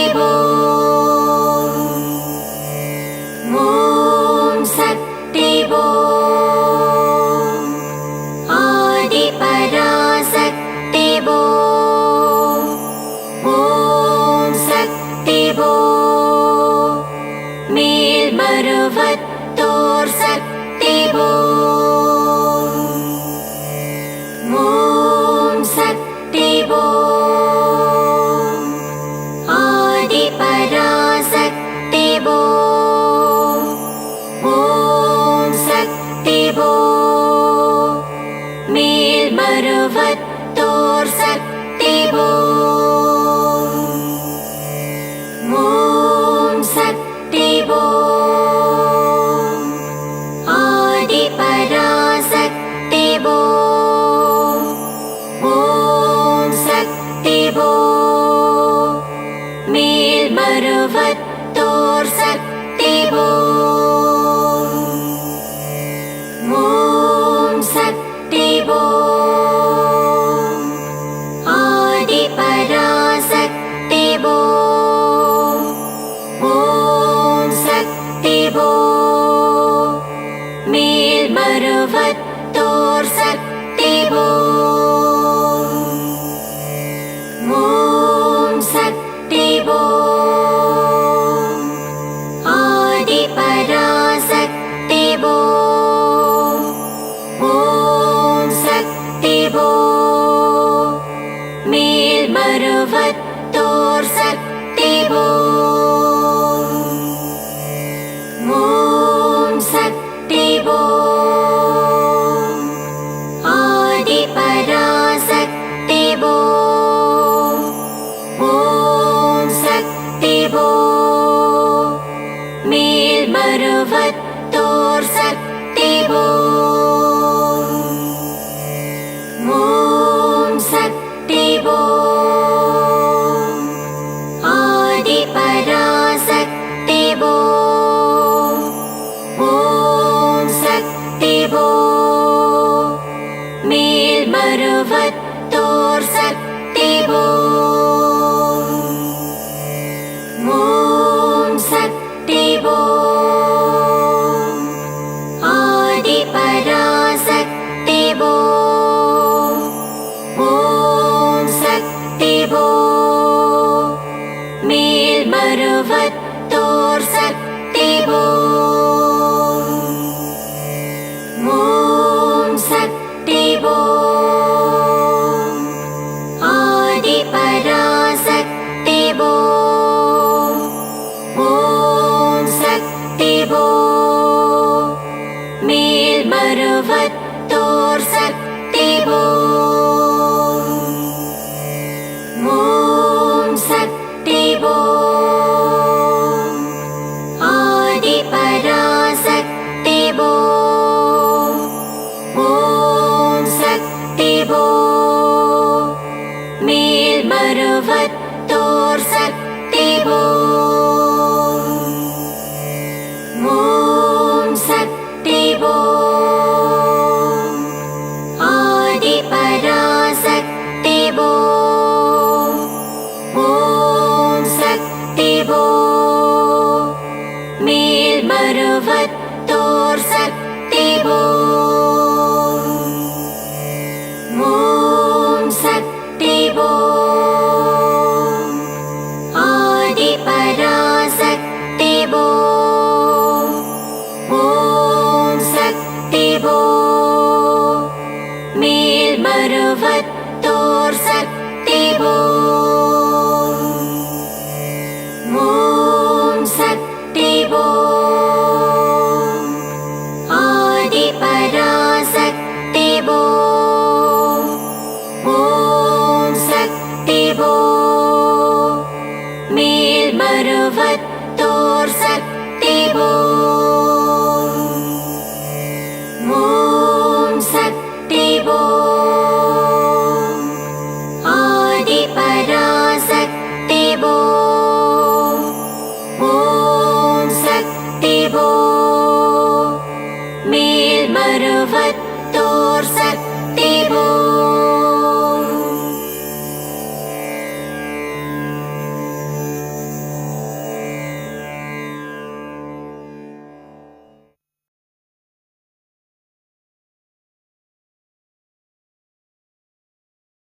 ஓம் சக்தி ஓம் ஆதி பராசக்தி ஓம் சக்தி ஓம் மேல் மருவத்தோர் சக்தி ஓம் சக்தி ஓம் ஆதி பராசக்தி ஓம் சக்தி ஓம் மேல் மருவத்தோர் சக்தி ஓம் சக்தி ஓம் ஆதி பராசக்தி ஓம் சக்தி ஓம் மேல் மருவத்தோர் சக்தி ஓம் மேல்மருவத்தோர் சக்தி ஓம் சக்தி ஓம் ஆதிபராசக்தி ஓம் சக்தி ஓம் மேல்மருவத்தோர் சக்தி ஓம் சக்தி ஓம் ஆதிபராசக்தி ஓம் சக்தி ஓம் மேல்மருவத்தோர் சக்தி ஓம் சக்தி ஓம் ஆதிபராசக்தி ஓம் சக்தி ஓம் மேல்மருவத்தோர் சக்தி ஓம் சக்தி ஓம் ஆதிபராசக்தி ஓம் சக்தி ஓம் மேல்மருவத்தோர் சக்தி ஓம் சக்தி ஓம் ஆதிபராசக்தி ஓம் சக்தி ஓம் மேல்மருவத்தோர்